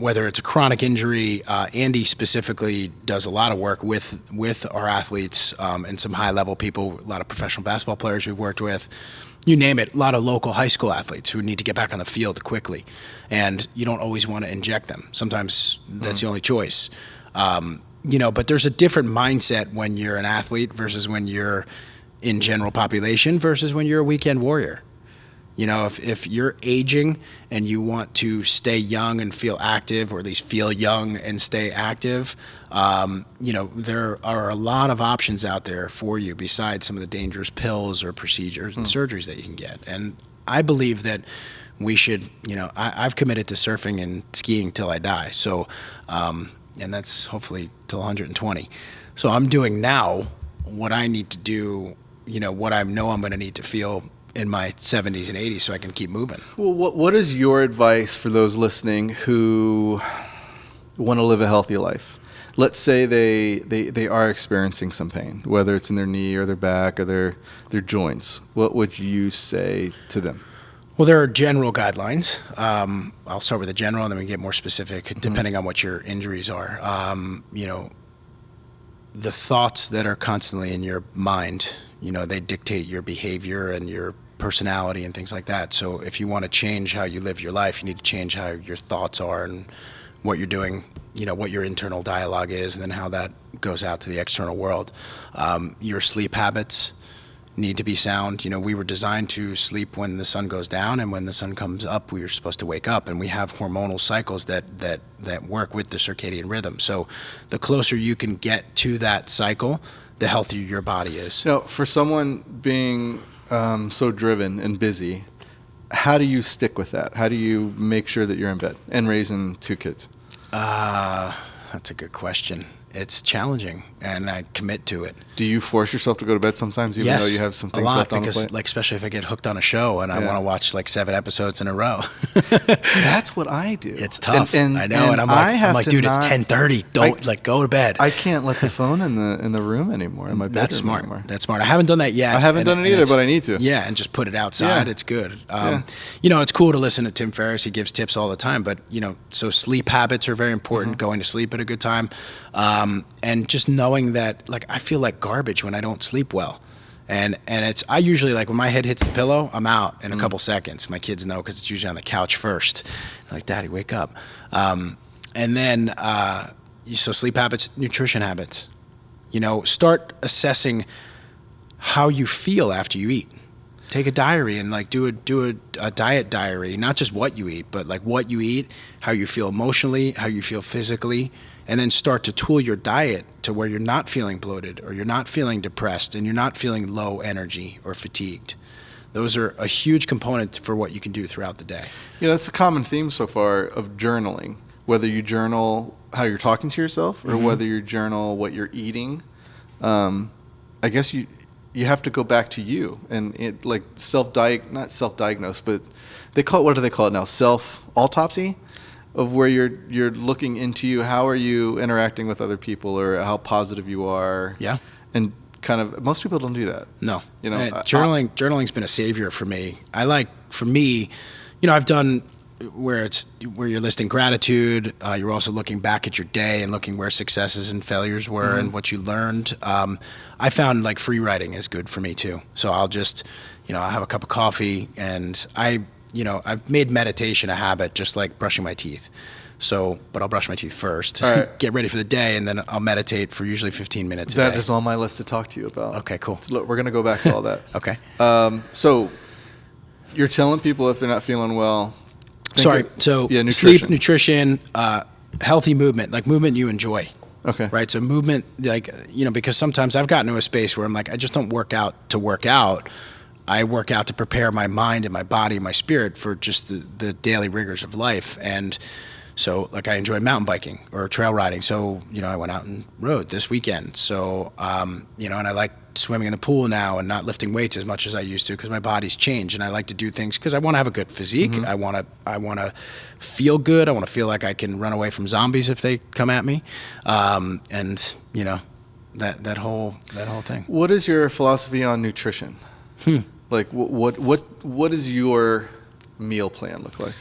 whether it's a chronic injury. Andy specifically does a lot of work with our athletes and some high-level people, a lot of professional basketball players we've worked with. You name it, a lot of local high school athletes who need to get back on the field quickly. And you don't always want to inject them. Sometimes that's the only choice. But there's a different mindset when you're an athlete versus when you're in general population versus when you're a weekend warrior. If you're aging and you want to stay young and feel active, or at least feel young and stay active, there are a lot of options out there for you besides some of the dangerous pills or procedures and surgeries that you can get. And I believe that we should, I've committed to surfing and skiing till I die. So, and that's hopefully till 120. So I'm doing now what I need to do, what I know I'm going to need to feel in my 70s and 80s so I can keep moving. Well, what is your advice for those listening who want to live a healthy life? Let's say they are experiencing some pain, whether it's in their knee or their back or their joints. What would you say to them? Well, there are general guidelines. I'll start with the general, and then we get more specific, depending on what your injuries are. The thoughts that are constantly in your mind, they dictate your behavior and your personality and things like that. So if you want to change how you live your life, you need to change how your thoughts are and what you're doing, what your internal dialogue is, and then how that goes out to the external world. Your sleep habits need to be sound. We were designed to sleep when the sun goes down, and when the sun comes up, we are supposed to wake up. And we have hormonal cycles that work with the circadian rhythm. So the closer you can get to that cycle, the healthier your body is. For someone being so driven and busy, how do you stick with that? How do you make sure that you're in bed and raising 2 kids? That's a good question. It's challenging, and I commit to it. Do you force yourself to go to bed sometimes, even though you have some things left on the plate? Like, especially if I get hooked on a show and I want to watch like 7 episodes in a row. That's what I do. It's tough. I know, and I'm like, dude, it's 10:30. Don't go to bed. I can't let the phone in the room anymore. In my bedroom That's smart. Anymore. That's smart. I haven't done that yet. I haven't done it either, but I need to. Yeah, and just put it outside. Yeah. It's good. It's cool to listen to Tim Ferriss. He gives tips all the time, but so sleep habits are very important. Going to sleep at a good time, and just knowing that, like, I feel like garbage when I don't sleep well. And I usually, like, when my head hits the pillow, I'm out in a couple seconds. My kids know because it's usually on the couch first. They're like, Daddy, wake up. And then, so sleep habits, nutrition habits. Start assessing how you feel after you eat. Take a diary and like do a diet diary, not just what you eat, but like what you eat, how you feel emotionally, how you feel physically, and then start to tool your diet to where you're not feeling bloated, or you're not feeling depressed, and you're not feeling low energy or fatigued. Those are a huge component for what you can do throughout the day. It's a common theme so far of journaling, whether you journal how you're talking to yourself or whether you journal what you're eating. I guess you have to go back to you and it, like, not self-diagnose, but what do they call it now? Self-autopsy, of where you're looking into you. How are you interacting with other people, or how positive you are? Yeah. And kind of, most people don't do that. No. Journaling's been a savior for me. I've done where you're listing gratitude. You're also looking back at your day and looking where successes and failures were and what you learned. I found like free writing is good for me too. So I'll just, I'll have a cup of coffee, and I've made meditation a habit, just like brushing my teeth. So, but I'll brush my teeth first, All right. get ready for the day, and then I'll meditate for usually 15 minutes a That day. is on my list to talk to you about. Okay, cool. So look, we're going to go back to all that. Okay. So you're telling people if they're not feeling well. Nutrition. Sleep, nutrition, healthy movement, like movement you enjoy. Okay. Right. So movement, because sometimes I've gotten to a space where I'm like, I just don't work out to work out. I work out to prepare my mind and my body and my spirit for just the daily rigors of life. And so, like, I enjoy mountain biking or trail riding. So, I went out and rode this weekend. So, and I like swimming in the pool now and not lifting weights as much as I used to because my body's changed. And I like to do things because I want to have a good physique. Mm-hmm. I want to feel good. I want to feel like I can run away from zombies if they come at me. That whole thing. What is your philosophy on nutrition? Like, what does your meal plan look like?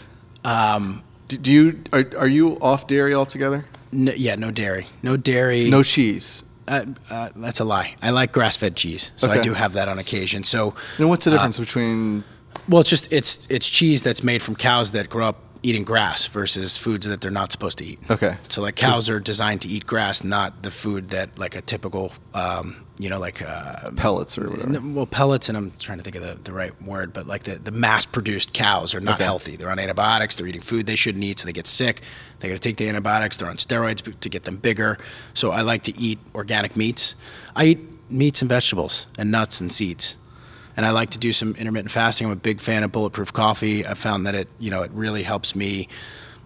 Are you off dairy altogether? No dairy. No dairy. No cheese. That's a lie. I like grass-fed cheese, so Okay. I do have that on occasion. So, And what's the difference between? well, it's cheese that's made from cows that grow up eating grass versus foods that they're not supposed to eat. Okay. So, like, cows are designed to eat grass, not the food that, like, a typical, Pellets or whatever. Well, pellets, and I'm trying to think of the right word, but like the mass-produced cows are not healthy. They're on antibiotics. They're eating food they shouldn't eat, so they get sick. They got to take the antibiotics. They're on steroids to get them bigger. So I like to eat organic meats. I eat meats and vegetables and nuts and seeds. And I like to do some intermittent fasting. I'm a big fan of bulletproof coffee. I found that it really helps me.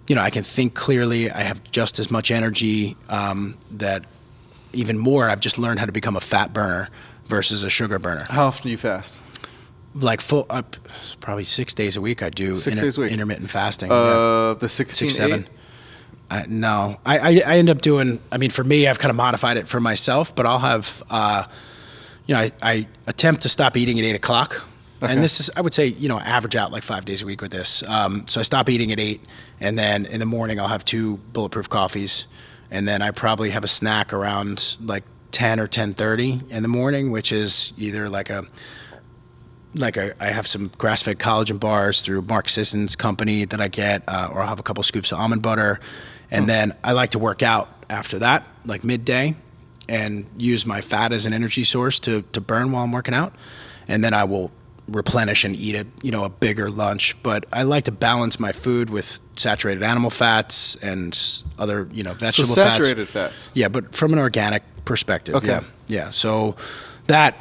I can think clearly. I have just as much energy. That even more, I've just learned how to become a fat burner versus a sugar burner. How often do you fast? Like probably 6 days a week. I do 6 days a week. Intermittent fasting. The 16, 6, 7. No, I end up doing. I mean, for me, I've kind of modified it for myself, but I'll have. I attempt to stop eating at 8 o'clock. Okay. And this is, I would say, average out like 5 days a week with this. So I stop eating at 8, and then in the morning I'll have 2 bulletproof coffees, and then I probably have a snack around like 10 or 10:30 in the morning, which is either I have some grass-fed collagen bars through Mark Sisson's company that I get, or I'll have a couple scoops of almond butter, and then I like to work out after that, like midday, and use my fat as an energy source to burn while I'm working out, and then I will replenish and eat a bigger lunch. But I like to balance my food with saturated animal fats and other vegetable fats. So saturated fats. Yeah, but from an organic perspective. Okay. Yeah. So that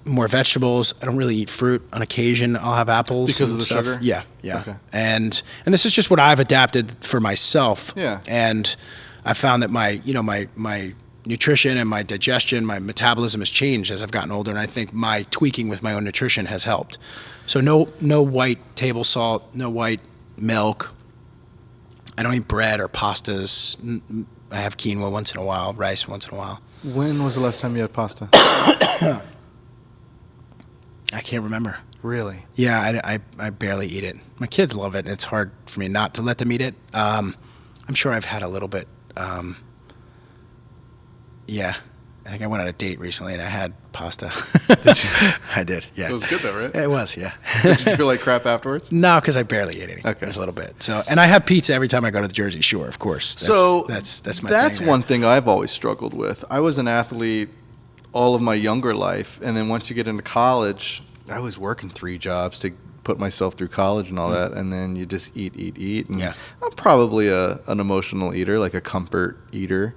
more vegetables. I don't really eat fruit. On occasion, I'll have apples because of the stuff. sugar. Yeah. Okay. And this is just what I've adapted for myself. Yeah. And I found that my nutrition and my digestion, my metabolism has changed as I've gotten older, and I think my tweaking with my own nutrition has helped. So no white table salt, no white milk. I don't eat bread or pastas. I have quinoa once in a while, rice once in a while. When was the last time you had pasta? I can't remember. Really? Yeah, I barely eat it. My kids love it. It's hard for me not to let them eat it. I'm sure I've had a little bit. Yeah, I think I went on a date recently and I had pasta. Did you? I did, yeah. It was good though, right? It was, yeah. Did you feel like crap afterwards? No, because I barely ate any. Okay. Just a little bit. So, and I have pizza every time I go to the Jersey Shore, of course. That's my thing. That's there. one thing I've always struggled with. I was an athlete all of my younger life, and then once you get into college, I was working 3 jobs to put myself through college and all that, and then you just eat. And Yeah. I'm probably an emotional eater, like a comfort eater.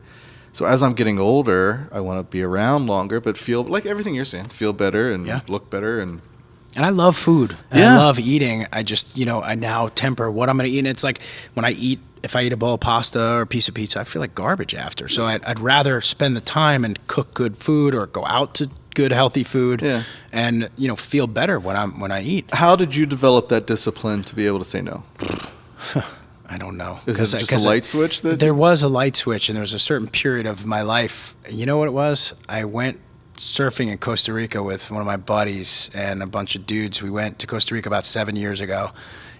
So as I'm getting older, I want to be around longer, but feel like everything you're saying, feel better and look better. And I love food. Yeah. I love eating. I just, I now temper what I'm going to eat. And it's like when if I eat a bowl of pasta or a piece of pizza, I feel like garbage after. So I'd rather spend the time and cook good food or go out to good, healthy food and, feel better when I eat. How did you develop that discipline to be able to say no? I don't know. Is it just a light switch? There was a light switch, and there was a certain period of my life. You know what it was? I went surfing in Costa Rica with one of my buddies and a bunch of dudes. We went to Costa Rica about 7 years ago,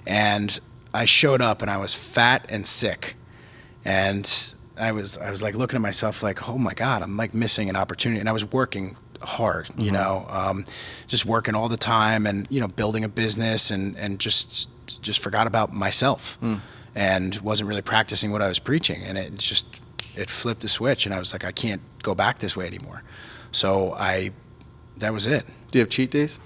and I showed up, and I was fat and sick. And I was like looking at myself like, oh my God, I'm like missing an opportunity. And I was working hard, you know, just working all the time and, you know, building a business and just forgot about myself and wasn't really practicing what I was preaching. And it flipped the switch and I was like, I can't go back this way anymore. So that was it. Do you have cheat days?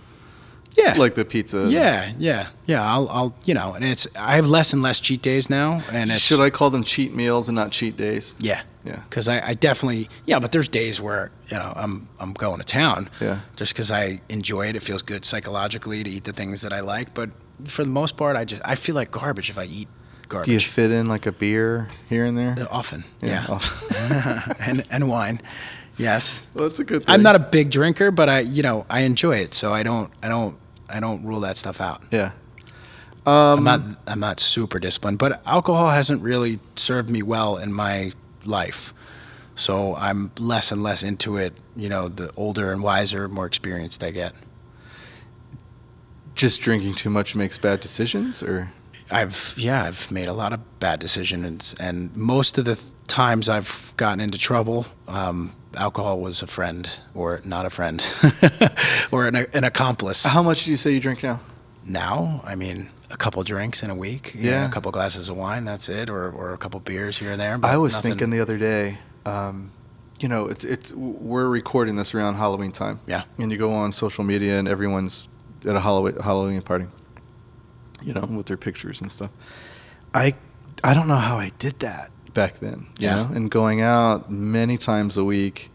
Yeah. Like the pizza? Yeah. I'll, you know, and I have less and less cheat days now. And Should I call them cheat meals and not cheat days? Yeah. Yeah. Because I definitely, but there's days where, you know, I'm going to town. Yeah. Just because I enjoy it. It feels good psychologically to eat the things that I like. But for the most part, I feel like garbage if I eat garbage. Do you fit in like a beer here and there? Often. Yeah. Often. and wine. Yes. Well, that's a good thing. I'm not a big drinker, but I enjoy it. So I don't rule that stuff out. Yeah. I'm not super disciplined, but alcohol hasn't really served me well in my life. So I'm less and less into it, you know, the older and wiser, more experienced I get. Just drinking too much makes bad decisions, or? I've made a lot of bad decisions, and most of the times I've gotten into trouble, alcohol was a friend or not a friend or an accomplice. How much do you say you drink now? Now, I mean, a couple drinks in a week, you know, a couple glasses of wine, that's it, or a couple beers here and there. But I was nothing. thinking the other day, you know, we're recording this around Halloween time. Yeah. And you go on social media and everyone's at a Halloween party, you know, with their pictures and stuff. I don't know how I did that back then, you know, and going out many times a week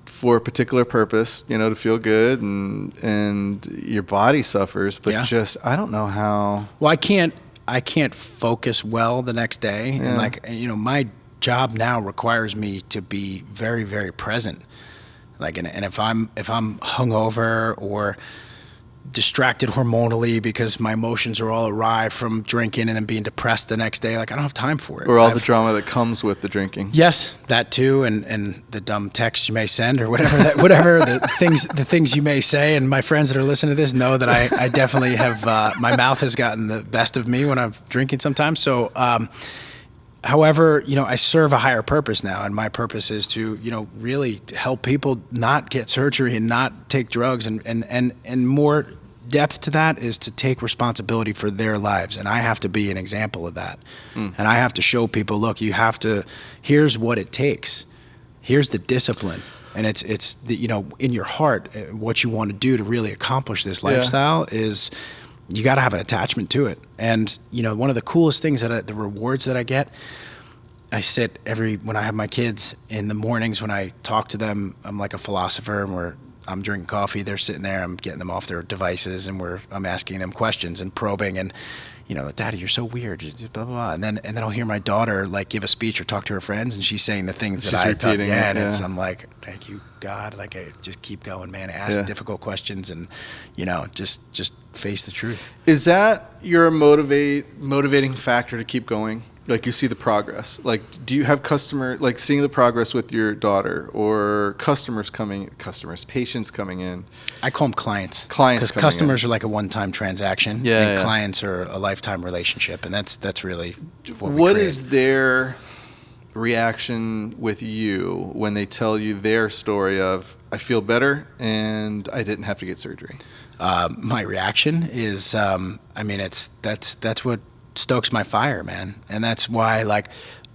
for a particular purpose, you know, to feel good, and your body suffers, but just, I don't know how. Well, I can't focus well the next day. And like, you know, my job now requires me to be very, very present. Like, and if I'm hungover or distracted hormonally because my emotions are all awry from drinking and then being depressed the next day, like I don't have time for it. Or the drama that comes with the drinking. Yes, that too, and the dumb texts you may send or whatever the things you may say. And my friends that are listening to this know that I definitely have my mouth has gotten the best of me when I'm drinking sometimes. So however, you know, I serve a higher purpose now, and my purpose is to, you know, really help people not get surgery and not take drugs, and more depth to that is to take responsibility for their lives, and I have to be an example of that. And I have to show people, look, here's what it takes. Here's the discipline. And it's the, you know, in your heart, what you want to do to really accomplish this lifestyle is you got to have an attachment to it. And, you know, one of the coolest things the rewards that I get, I sit when I have my kids in the mornings, when I talk to them, I'm like a philosopher, and I'm drinking coffee, they're sitting there, I'm getting them off their devices, and I'm asking them questions and probing, and, you know, Daddy, you're so weird, blah, blah, blah. And then I'll hear my daughter like give a speech or talk to her friends, and she's saying the things that I talk. I'm like, thank you, God. Like, just keep going, man. Ask difficult questions, and, you know, just face the truth. Is that your motivating factor to keep going? Like, you see the progress. Like, do you have seeing the progress with your daughter, or patients coming in? I call them clients. Because customers are like a one-time transaction. And clients are a lifetime relationship, and that's really what is their reaction with you when they tell you their story of, I feel better and I didn't have to get surgery? My reaction is, that's what stokes my fire, man. And that's why, like,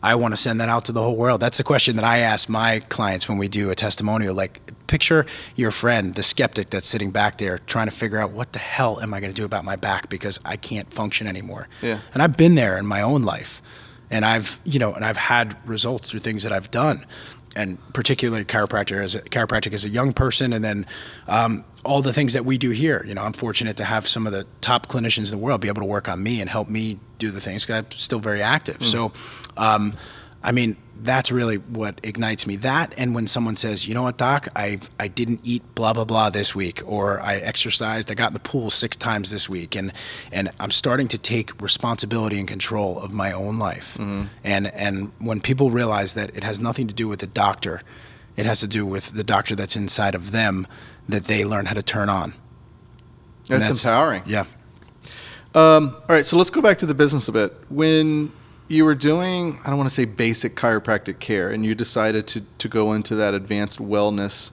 I want to send that out to the whole world. That's the question that I ask my clients when we do a testimonial. Like, picture your friend, the skeptic that's sitting back there trying to figure out, what the hell am I going to do about my back because I can't function anymore? Yeah. And I've been there in my own life, and I've had results through things that I've done. And particularly chiropractic as a young person, and then all the things that we do here. You know, I'm fortunate to have some of the top clinicians in the world be able to work on me and help me do the things, because I'm still very active. So, that's really what ignites me. That, and when someone says, you know what, Doc, I didn't eat blah, blah, blah this week, or I exercised, I got in the pool 6 times this week, and I'm starting to take responsibility and control of my own life. And when people realize that it has nothing to do with the doctor, it has to do with the doctor that's inside of them, that they learn how to turn on. That's empowering. Yeah. All right, so let's go back to the business a bit. When you were doing, I don't want to say basic chiropractic care, and you decided to go into that advanced wellness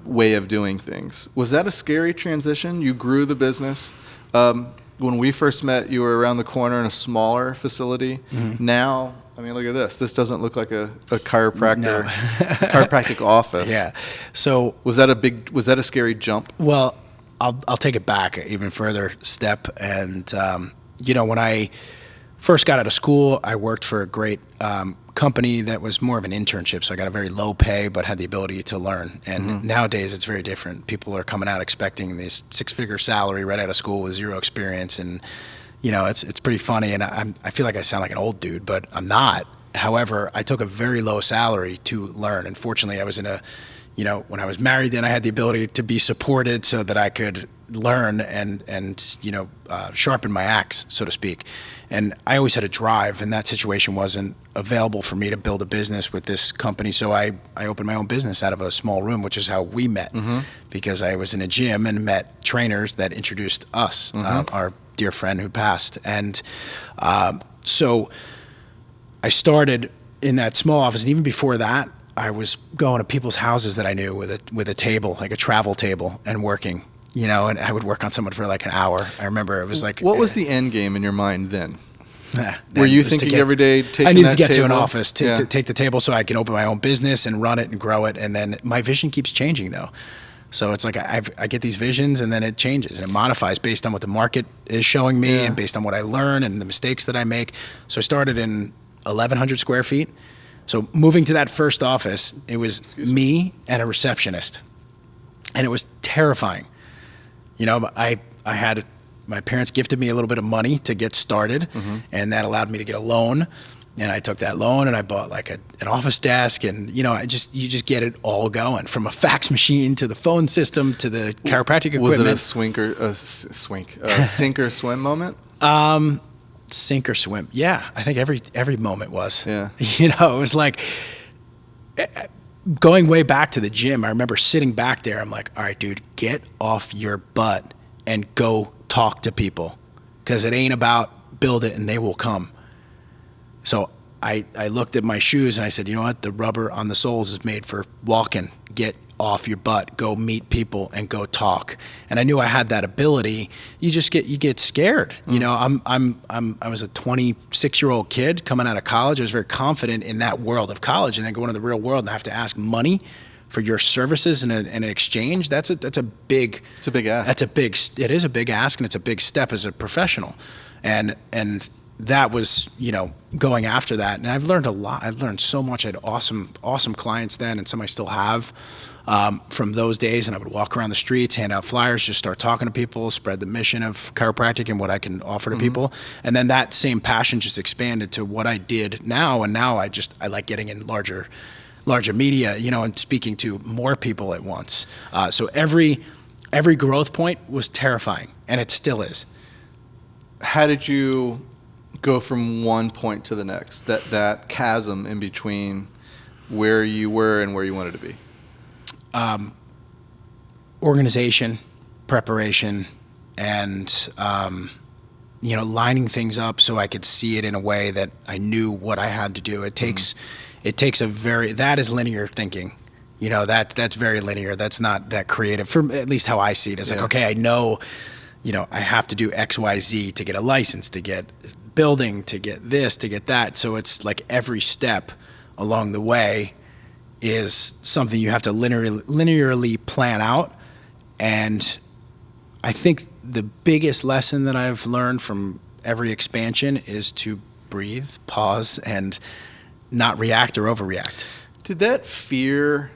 way of doing things. Was that a scary transition? You grew the business. When we first met, you were around the corner in a smaller facility. Mm-hmm. Now, I mean, look at this. This doesn't look like a chiropractor, chiropractic office. Yeah. So was that a scary jump? Well, I'll take it back even further step. And, when I first got out of school, I worked for a great company that was more of an internship. So I got a very low pay, but had the ability to learn. And mm-hmm. nowadays it's very different. People are coming out expecting this 6-figure salary right out of school with zero experience. And, it's pretty funny. And I feel like I sound like an old dude, but I'm not. However, I took a very low salary to learn. And fortunately I was in when I was married, then I had the ability to be supported so that I could learn and sharpen my axe, so to speak. And I always had a drive, and that situation wasn't available for me to build a business with this company. So I opened my own business out of a small room, which is how we met, mm-hmm. because I was in a gym and met trainers that introduced us, mm-hmm. Our dear friend who passed. And so I started in that small office, and even before that, I was going to people's houses that I knew with a table, like a travel table, and working, and I would work on someone for like an hour. I remember it was like... What was the end game in your mind then? Were you thinking every day taking I needed that to get table? to an office to take the table so I can open my own business and run it and grow it. And then my vision keeps changing though. So it's like I get these visions and then it changes and it modifies based on what the market is showing me and based on what I learn and the mistakes that I make. So I started in 1,100 square feet. So moving to that first office, it was me and a receptionist, and it was terrifying. I had my parents gifted me a little bit of money to get started, mm-hmm. and that allowed me to get a loan. And I took that loan and I bought like an office desk, and you just get it all going, from a fax machine to the phone system to the chiropractic equipment. Was it a sink or swim moment? Sink or swim. Yeah, I think every moment was. Yeah. It was like going way back to the gym. I remember sitting back there. I'm like, all right, dude, get off your butt and go talk to people, because it ain't about build it and they will come. So I looked at my shoes and I said, you know what? The rubber on the soles is made for walking. Get off your butt, go meet people and go talk. And I knew I had that ability. You get scared. Mm. I was a 26-year-old kid coming out of college. I was very confident in that world of college, and then go into the real world and have to ask money for your services in an exchange. It's a big ask. It is a big ask, and it's a big step as a professional. And that was, going after that. And I've learned a lot. I've learned so much. I had awesome clients then, and some I still have from those days. And I would walk around the streets, hand out flyers, just start talking to people, spread the mission of chiropractic and what I can offer to mm-hmm. people. And then that same passion just expanded to what I did now. And now I like getting in larger media, and speaking to more people at once. So every growth point was terrifying, and it still is. How did you go from one point to the next, that chasm in between where you were and where you wanted to be? Organization, preparation, and lining things up so I could see it in a way that I knew what I had to do. It takes that is linear thinking. That's very linear. That's not that creative, for at least how I see it. It's like, okay, I know, I have to do X, Y, Z to get a license, to get building, to get this, to get that. So it's like every step along the way is something you have to linearly plan out. And I think the biggest lesson that I've learned from every expansion is to breathe, pause, and not react or overreact. Did that fear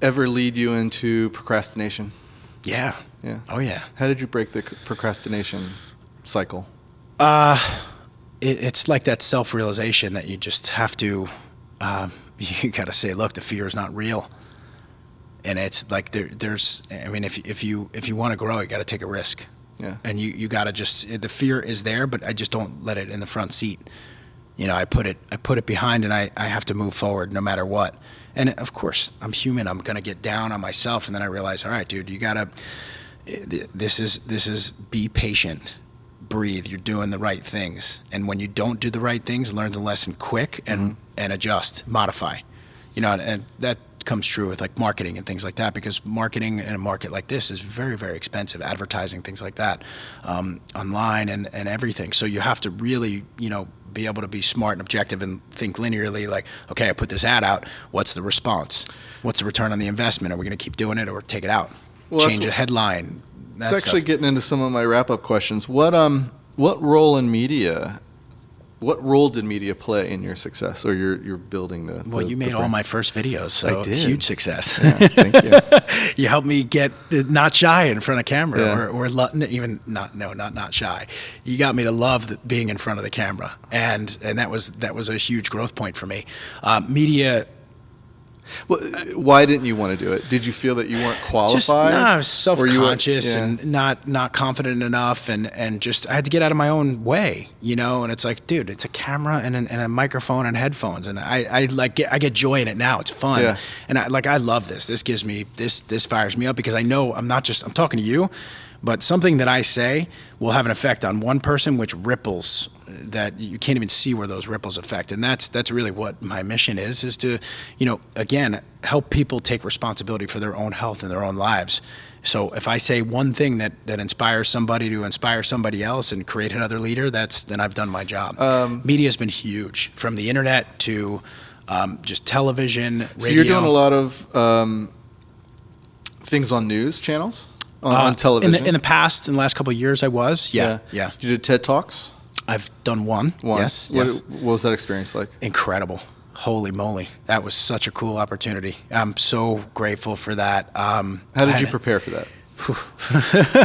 ever lead you into procrastination? Yeah. Oh yeah. How did you break the procrastination cycle? It's like that self-realization that you just have to, you got to say, look, the fear is not real. And it's like if you want to grow, you got to take a risk. Yeah. And you got to the fear is there, but I just don't let it in the front seat. I put it behind, and I have to move forward no matter what. And of course, I'm human. I'm going to get down on myself. And then I realize, all right, dude, you got to, this is be patient, breathe. You're doing the right things. And when you don't do the right things, learn the lesson quick and adjust, modify, and comes true with like marketing and things like that, because marketing in a market like this is very, very expensive, advertising, things like that, online and everything. So you have to really, be able to be smart and objective and think linearly, like, okay, I put this ad out, what's the response? What's the return on the investment? Are we going to keep doing it or take it out? Change a headline? It's actually getting into some of my wrap-up questions. What role did media play in your success, or your building the? Well, you made all my first videos, so it's huge success. Yeah, thank you. You helped me get not shy in front of camera, or even not shy. You got me to love being in front of the camera, and that was a huge growth point for me. Media. Well, why didn't you want to do it? Did you feel that you weren't qualified? I was self-conscious and not confident enough, and just I had to get out of my own way, And it's like, dude, it's a camera and a microphone and headphones, and I get joy in it now. It's fun, and I love this. This gives me this fires me up, because I know I'm talking to you, but something that I say will have an effect on one person, which ripples that you can't even see where those ripples affect. And that's really what my mission is to, again, help people take responsibility for their own health and their own lives. So if I say one thing that inspires somebody to inspire somebody else and create another leader, then I've done my job. Media has been huge, from the internet to just television, radio. So you're doing a lot of things on news channels? On television? In the past, in the last couple of years, I was. Yeah. You did TED Talks? I've done one. Yes. What was that experience like? Incredible. Holy moly. That was such a cool opportunity. I'm so grateful for that. How did you prepare for that?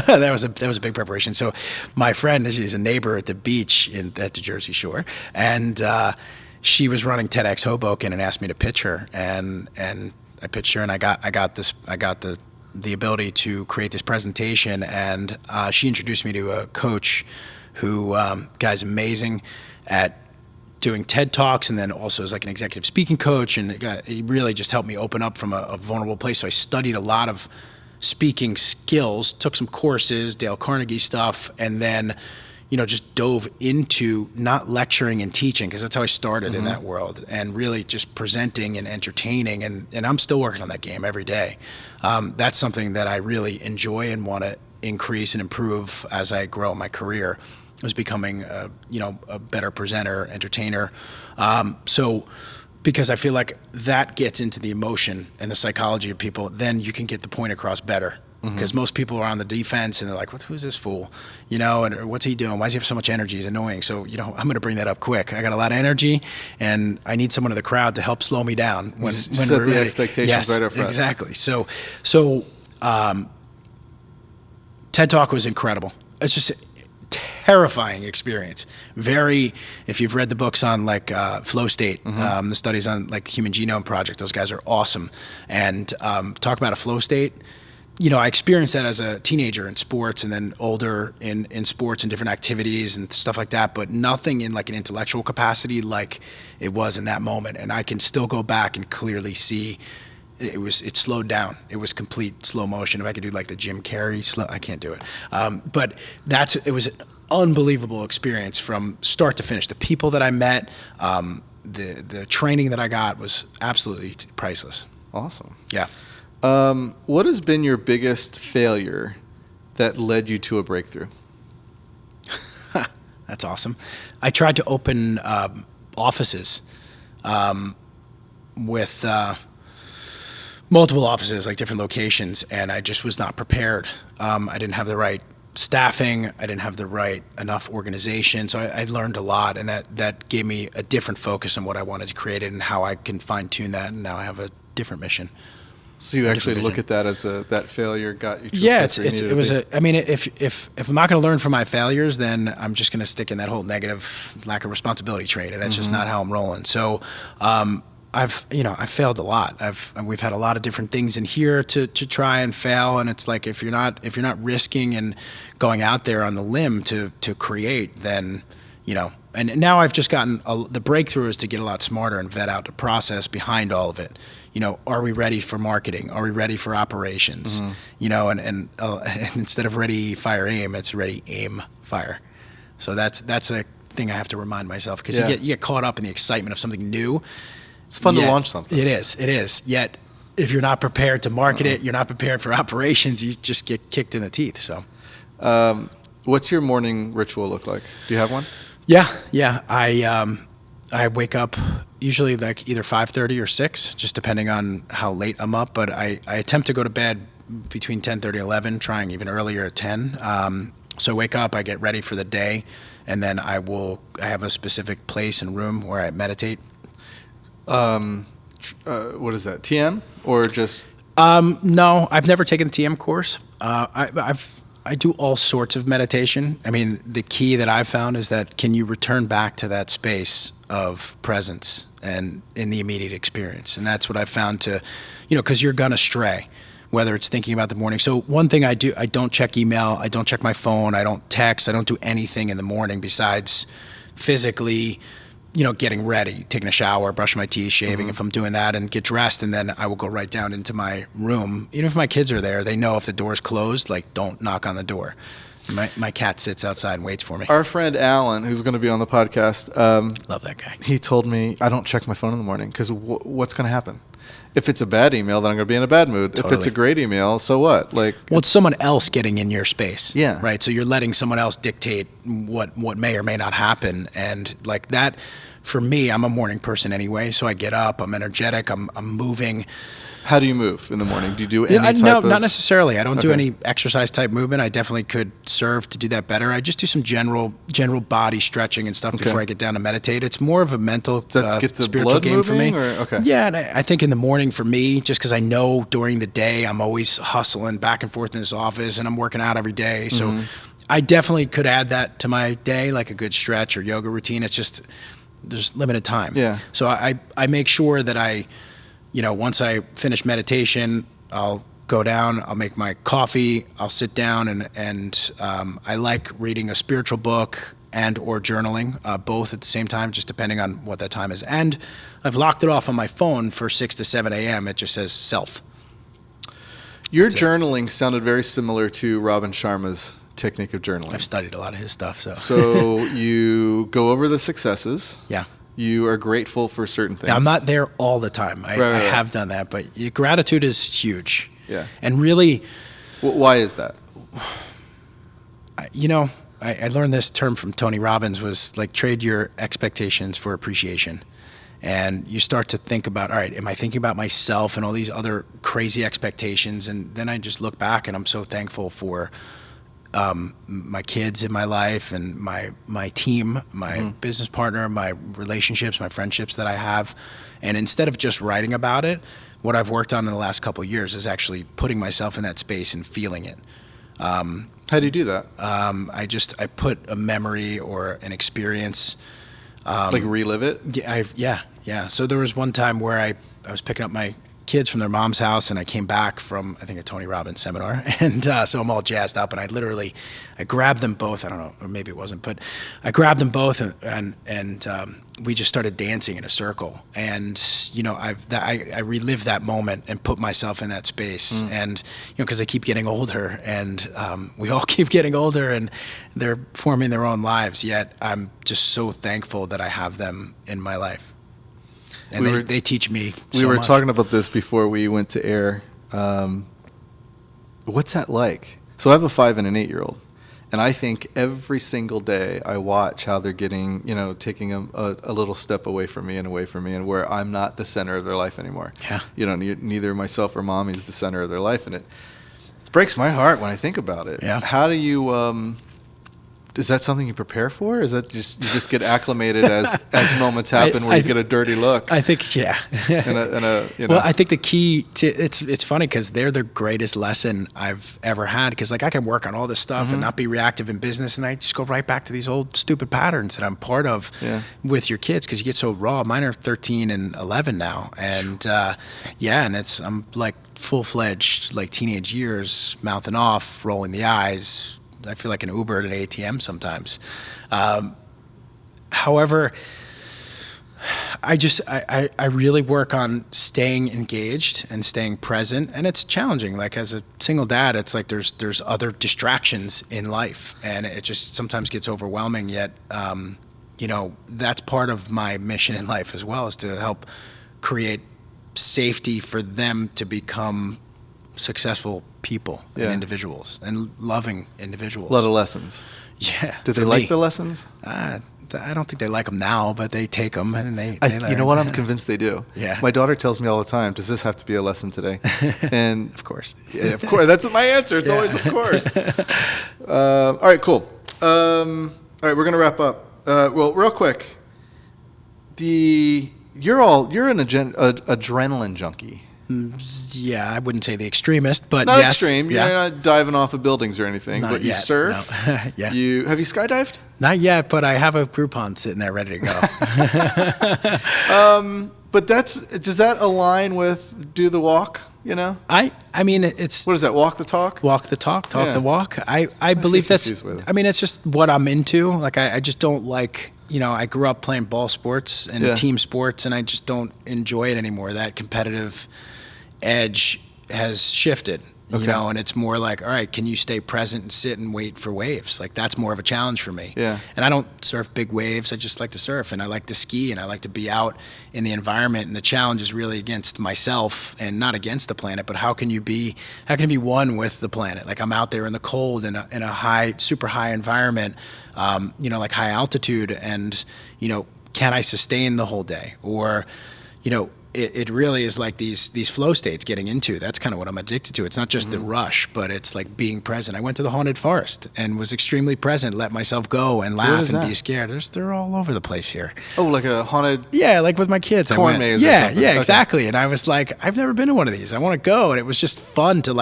That was a big preparation. So my friend, she's a neighbor at the beach at the Jersey Shore, and she was running TEDx Hoboken and asked me to pitch her, and I pitched her, and I got the ability to create this presentation, and she introduced me to a coach who, guy's amazing at doing TED Talks, and then also is like an executive speaking coach, and he really just helped me open up from a vulnerable place. So I studied a lot of speaking skills, took some courses, Dale Carnegie stuff, and then just dove into not lecturing and teaching, because that's how I started in that world, and really just presenting and entertaining, and I'm still working on that game every day. That's something that I really enjoy and want to increase and improve as I grow my career, is becoming a better presenter, entertainer. So because I feel like that gets into the emotion and the psychology of people, then you can get the point across better. Because most people are on the defense, and they're like, who's this fool? And what's he doing? Why does he have so much energy? He's annoying. So, I'm going to bring that up quick. I got a lot of energy, and I need someone in the crowd to help slow me down. When set the expectations right up front. Exactly. So TED Talk was incredible. It's just a terrifying experience. If you've read the books on like flow state, the studies on like Human Genome Project, those guys are awesome. And talk about a flow state. I experienced that as a teenager in sports, and then older in sports and different activities and stuff like that, but nothing in like an intellectual capacity like it was in that moment. And I can still go back and clearly see it slowed down. It was complete slow motion. If I could do like the Jim Carrey I can't do it. But it was an unbelievable experience from start to finish. The people that I met, the training that I got was absolutely priceless. Awesome. Yeah. What has been your biggest failure that led you to a breakthrough? That's awesome. I tried to open offices with multiple offices, like different locations, and I just was not prepared. I didn't have the right staffing. I didn't have the right enough organization. So I learned a lot, and that gave me a different focus on what I wanted to create and how I can fine tune that. And now I have a different mission. So you actually look at that as that failure got you to if I'm not going to learn from my failures, then I'm just going to stick in that whole negative lack of responsibility trait, and that's just not how I'm rolling. So I've failed a lot. We've had a lot of different things in here to try and fail, and it's like if you're not risking and going out there on the limb to create, then and now I've just gotten the breakthrough is to get a lot smarter and vet out the process behind all of it. Are we ready for marketing? Are we ready for operations? And instead of ready, fire, aim, it's ready, aim, fire. So that's a thing I have to remind myself, because you get caught up in the excitement of something new. It's fun to launch something. It is. Yet if you're not prepared to market it, you're not prepared for operations, you just get kicked in the teeth. So, what's your morning ritual look like? Do you have one? Yeah. I wake up usually like either 5:30 or 6, just depending on how late I'm up. But I attempt to go to bed between 10:30 and 11, trying even earlier at 10. So I wake up, I get ready for the day, and then I have a specific place and room where I meditate. What is that? TM or just? No, I've never taken the TM course. I do all sorts of meditation. I mean, the key that I've found is that can you return back to that space of presence and in the immediate experience? And that's what I've found to, because you're gonna stray, whether it's thinking about the morning. So one thing I do, I don't check email, I don't check my phone, I don't text, I don't do anything in the morning besides physically getting ready, taking a shower, brushing my teeth, shaving, if I'm doing that, and get dressed, and then I will go right down into my room. Even if my kids are there, they know if the door's closed, like, don't knock on the door. My cat sits outside and waits for me. Our friend Alan, who's going to be on the podcast, love that guy. He told me I don't check my phone in the morning because what's going to happen? If it's a bad email, then I'm going to be in a bad mood. Totally. If it's a great email, so what? Well, it's someone else getting in your space. Yeah. Right. So you're letting someone else dictate what may or may not happen, and like that. For me, I'm a morning person anyway, so I get up, I'm energetic, I'm moving. How do you move in the morning? Do you do any type No, of... not necessarily. I don't do any exercise type movement. I definitely could serve to do that better. I just do some general body stretching and stuff before I get down to meditate. It's more of a mental, spiritual game for me. Yeah, and I think in the morning for me, just because I know during the day I'm always hustling back and forth in this office and I'm working out every day. So I definitely could add that to my day, like a good stretch or yoga routine. It's just... there's limited time. Yeah. So I make sure that once I finish meditation, I'll go down, I'll make my coffee, I'll sit down and I like reading a spiritual book and or journaling, both at the same time, just depending on what that time is. And I've locked it off on my phone for 6 to 7 a.m. It just says self. Your journaling sounded very similar to Robin Sharma's technique of journaling. I've studied a lot of his stuff. So you go over the successes. Yeah. You are grateful for certain things. Now, I'm not there all the time. I have done that, but gratitude is huge. Yeah. And really... why is that? I learned this term from Tony Robbins, was like trade your expectations for appreciation. And you start to think about, all right, am I thinking about myself and all these other crazy expectations? And then I just look back and I'm so thankful for my kids in my life and my team, my business partner, my relationships, my friendships that I have. And instead of just writing about it, what I've worked on in the last couple of years is actually putting myself in that space and feeling it. How do you do that? I put a memory or an experience. Like relive it? Yeah. So there was one time where I was picking up my kids from their mom's house, and I came back from, I think, a Tony Robbins seminar, and so I'm all jazzed up, and I grabbed them both. I don't know, or maybe it wasn't, but I grabbed them both, and we just started dancing in a circle, and I relived that moment and put myself in that space, and because I keep getting older, and we all keep getting older, and they're forming their own lives. Yet I'm just so thankful that I have them in my life. And they teach me so We were much. talking about this before we went to air. What's that like? So I have a 5 and an 8-year-old, and I think every single day I watch how they're getting, taking a little step away from me, and where I'm not the center of their life anymore. Yeah. Neither myself or mommy's the center of their life, and it breaks my heart when I think about it. Yeah. How do you... Is that something you prepare for? Is that you just get acclimated as moments happen where you get a dirty look? I think, yeah. Well, I think the key to it's funny because they're the greatest lesson I've ever had, because like I can work on all this stuff and not be reactive in business, and I just go right back to these old stupid patterns that I'm part of with your kids, because you get so raw. Mine are 13 and 11 now, and and I'm like full-fledged, like teenage years, mouthing off, rolling the eyes. I feel like an Uber at an ATM sometimes. However, I really work on staying engaged and staying present, and it's challenging. Like as a single dad, it's like there's other distractions in life, and it just sometimes gets overwhelming. Yet, that's part of my mission in life as well, is to help create safety for them to become successful people and individuals and loving individuals. A lot of lessons. Yeah. Do they like the lessons? I don't think they like them now, but they take them and they learn. You know what? I'm convinced they do. Yeah. My daughter tells me all the time, does this have to be a lesson today? And Of course. yeah, of course. That's my answer. It's always, of course. All right, cool. All right, we're going to wrap up. Well, real quick. You're an adrenaline junkie. Yeah, I wouldn't say the extremist, but Not yes. extreme. You're not diving off of buildings or anything, Not but you yet, surf. no. Yeah. Have you skydived? Not yet, but I have a Groupon sitting there ready to go. But does that align with do the walk? You know, I mean, it's what is that? Walk the talk. walk the talk, talk Yeah. the walk. I believe get that's. confused with it. I mean, it's just what I'm into. Like I just don't like. I grew up playing ball sports and Yeah. team sports, and I just don't enjoy it anymore. That competitive edge has shifted. Okay. And it's more like, all right, can you stay present and sit and wait for waves? Like that's more of a challenge for me. Yeah. And I don't surf big waves. I just like to surf, and I like to ski, and I like to be out in the environment. And the challenge is really against myself and not against the planet. But how can you be one with the planet? Like I'm out there in the cold in a high, super high environment, like high altitude, and can I sustain the whole day? Or, it really is like these flow states getting into. That's kind of what I'm addicted to. It's not just the rush, but it's like being present. I went to the haunted forest and was extremely present, let myself go and laugh is and that? be scared. They're all over the place here. Oh, like a haunted. Yeah, like with my kids. Corn maze or Yeah, something. yeah, Okay. exactly. And I was like, I've never been to one of these. I want to go. And it was just fun to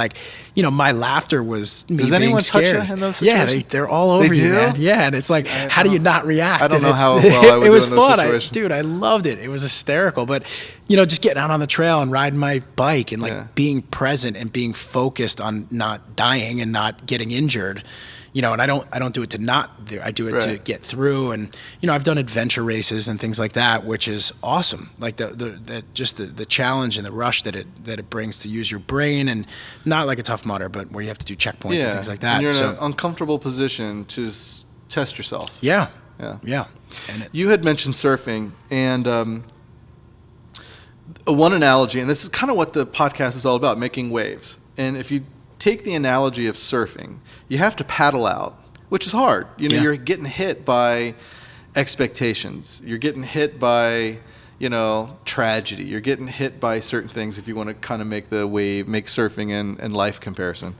my laughter was me Does being anyone touch scared. you in those Yeah, situations? they're all over They you, do? man. Yeah, and it's like, how do you not react? I don't And know it's- how well I would it do was in those fun. situations. I loved it. It was hysterical. But, just getting out on the trail and riding my bike and being present and being focused on not dying and not getting injured. And I don't do it to not do. I do it to Right. get through. And I've done adventure races and things like that, which is awesome. Like the challenge and the rush that it brings to use your brain, and not like a Tough Mudder, but where you have to do checkpoints and things like that. And you're in So an uncomfortable position to test yourself. yeah. Yeah. And You had mentioned surfing, and one analogy, and this is kind of what the podcast is all about, making waves. And if you take the analogy of surfing, you have to paddle out, which is hard. You're getting hit by expectations. You're getting hit by, tragedy. You're getting hit by certain things if you want to kind of make surfing and life comparison.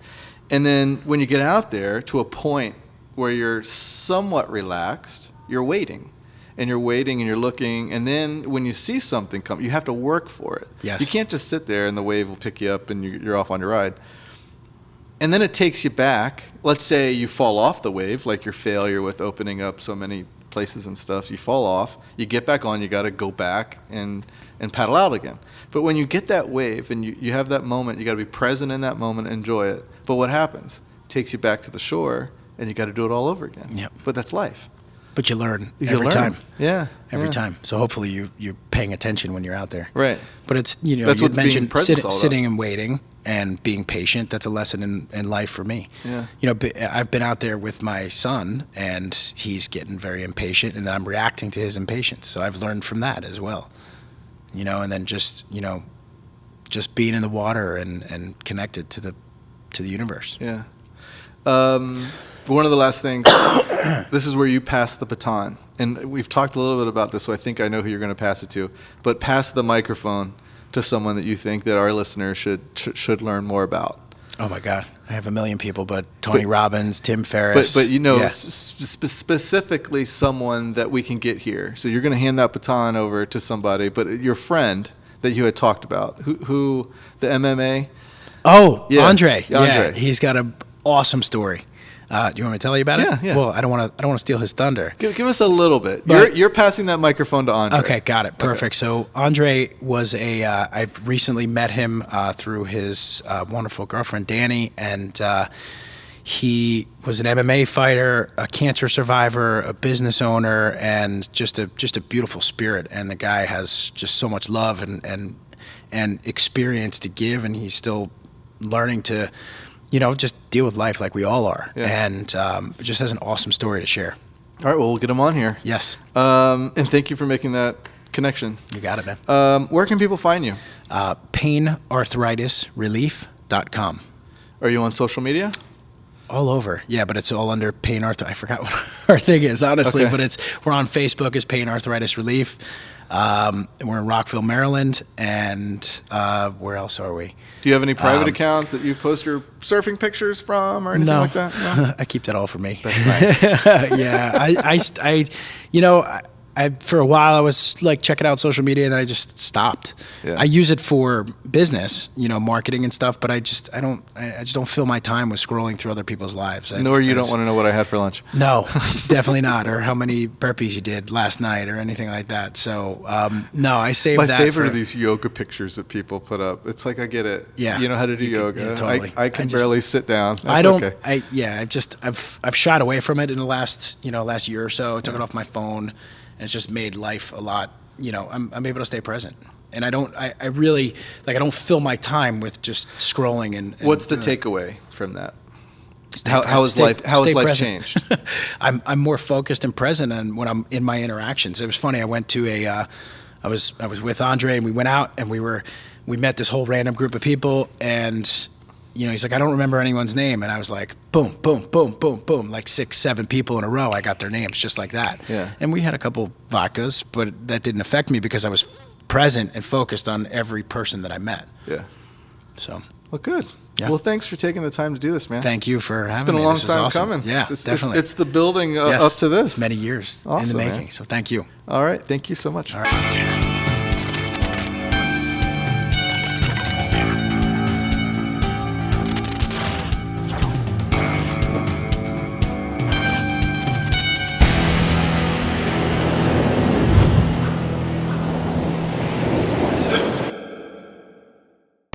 And then when you get out there to a point where you're somewhat relaxed, you're waiting. And you're waiting and you're looking, and then when you see something come, you have to work for it. Yes. You can't just sit there and the wave will pick you up and you're off on your ride. And then it takes you back. Let's say you fall off the wave, like your failure with opening up so many places and stuff. You fall off, you get back on, you got to go back and paddle out again. But when you get that wave and you have that moment, you got to be present in that moment, enjoy it. But what happens? It takes you back to the shore, and you got to do it all over again. Yep. But that's life. But you learn You every learn. time. Yeah. Every yeah. time. So hopefully you're paying attention when you're out there. Right. But it's, That's you what being mentioned present's all about. sitting and waiting and being patient. That's a lesson in life for me. Yeah. I've been out there with my son, and he's getting very impatient, and then I'm reacting to his impatience. So I've learned from that as well. And then just being in the water and connected to the universe. Yeah. One of the last things, this is where you pass the baton. And we've talked a little bit about this, so I think I know who you're going to pass it to. But pass the microphone to someone that you think that our listeners should learn more about. Oh, my God. I have a million people, but Tony Robbins, Tim Ferriss. But yeah. specifically someone that we can get here. So you're going to hand that baton over to somebody, but your friend that you had talked about, who the MMA? Oh, Yeah. Andre. Andre. Yeah, he's got an awesome story. Do you want me to tell you about it? Yeah. Well, I don't want to steal his thunder. Give us a little bit. But- You're passing that microphone to Andre. Okay, got it. Perfect. So Andre was I've recently met him through his wonderful girlfriend, Danny, and he was an MMA fighter, a cancer survivor, a business owner, and just a beautiful spirit. And the guy has just so much love and experience to give, and he's still learning to, just deal with life like we all are. Yeah. And just has an awesome story to share. All right, well, we'll get him on here. Yes. And thank you for making that connection. You got it, man. Where can people find you? painarthritisrelief.com. Are you on social media? All over. Yeah, but it's all under pain arthritis. I forgot what our thing is, honestly, Okay. but we're on Facebook as Pain Arthritis Relief. We're in Rockville, Maryland, and where else are we? Do you have any private accounts that you post your surfing pictures from or anything No, like that? No? I keep that all for me. That's nice. Yeah, I for a while I was like checking out social media, and then I just stopped. Yeah. I use it for business, marketing and stuff, but I just don't fill my time with scrolling through other people's lives. Nor you don't want to know what I had for lunch. No, definitely not, or how many burpees you did last night, or anything like that. So no, I saved My that. favorite are these yoga pictures that people put up. It's like, I get it. Yeah. You know how to do yoga. Yeah, totally. I can barely sit down. That's I don't. Okay. I've shot away from it in the last year or so. I took it off my phone, and it's just made life a lot. I'm able to stay present, and I don't fill my time with just scrolling and What's the takeaway from that? Stay How has life present. changed? I'm more focused and present, and when I'm in my interactions. It was funny. I went to I was with Andre, and we went out, and we met this whole random group of people, and he's like, I don't remember anyone's name, and I was like, boom, boom, boom, boom, boom, like 6, 7 people in a row. I got their names just like that. Yeah. And we had a couple vodkas, but that didn't affect me because I was present and focused on every person that I met. Yeah. So. Well, good. Yeah. Well, thanks for taking the time to do this, man. Thank you for having me. It's been a long This is time awesome. coming. Yeah, definitely. It's the building Yes, up to this. It's many years in Awesome, the making. man. So thank you. All right. Thank you so much. All right.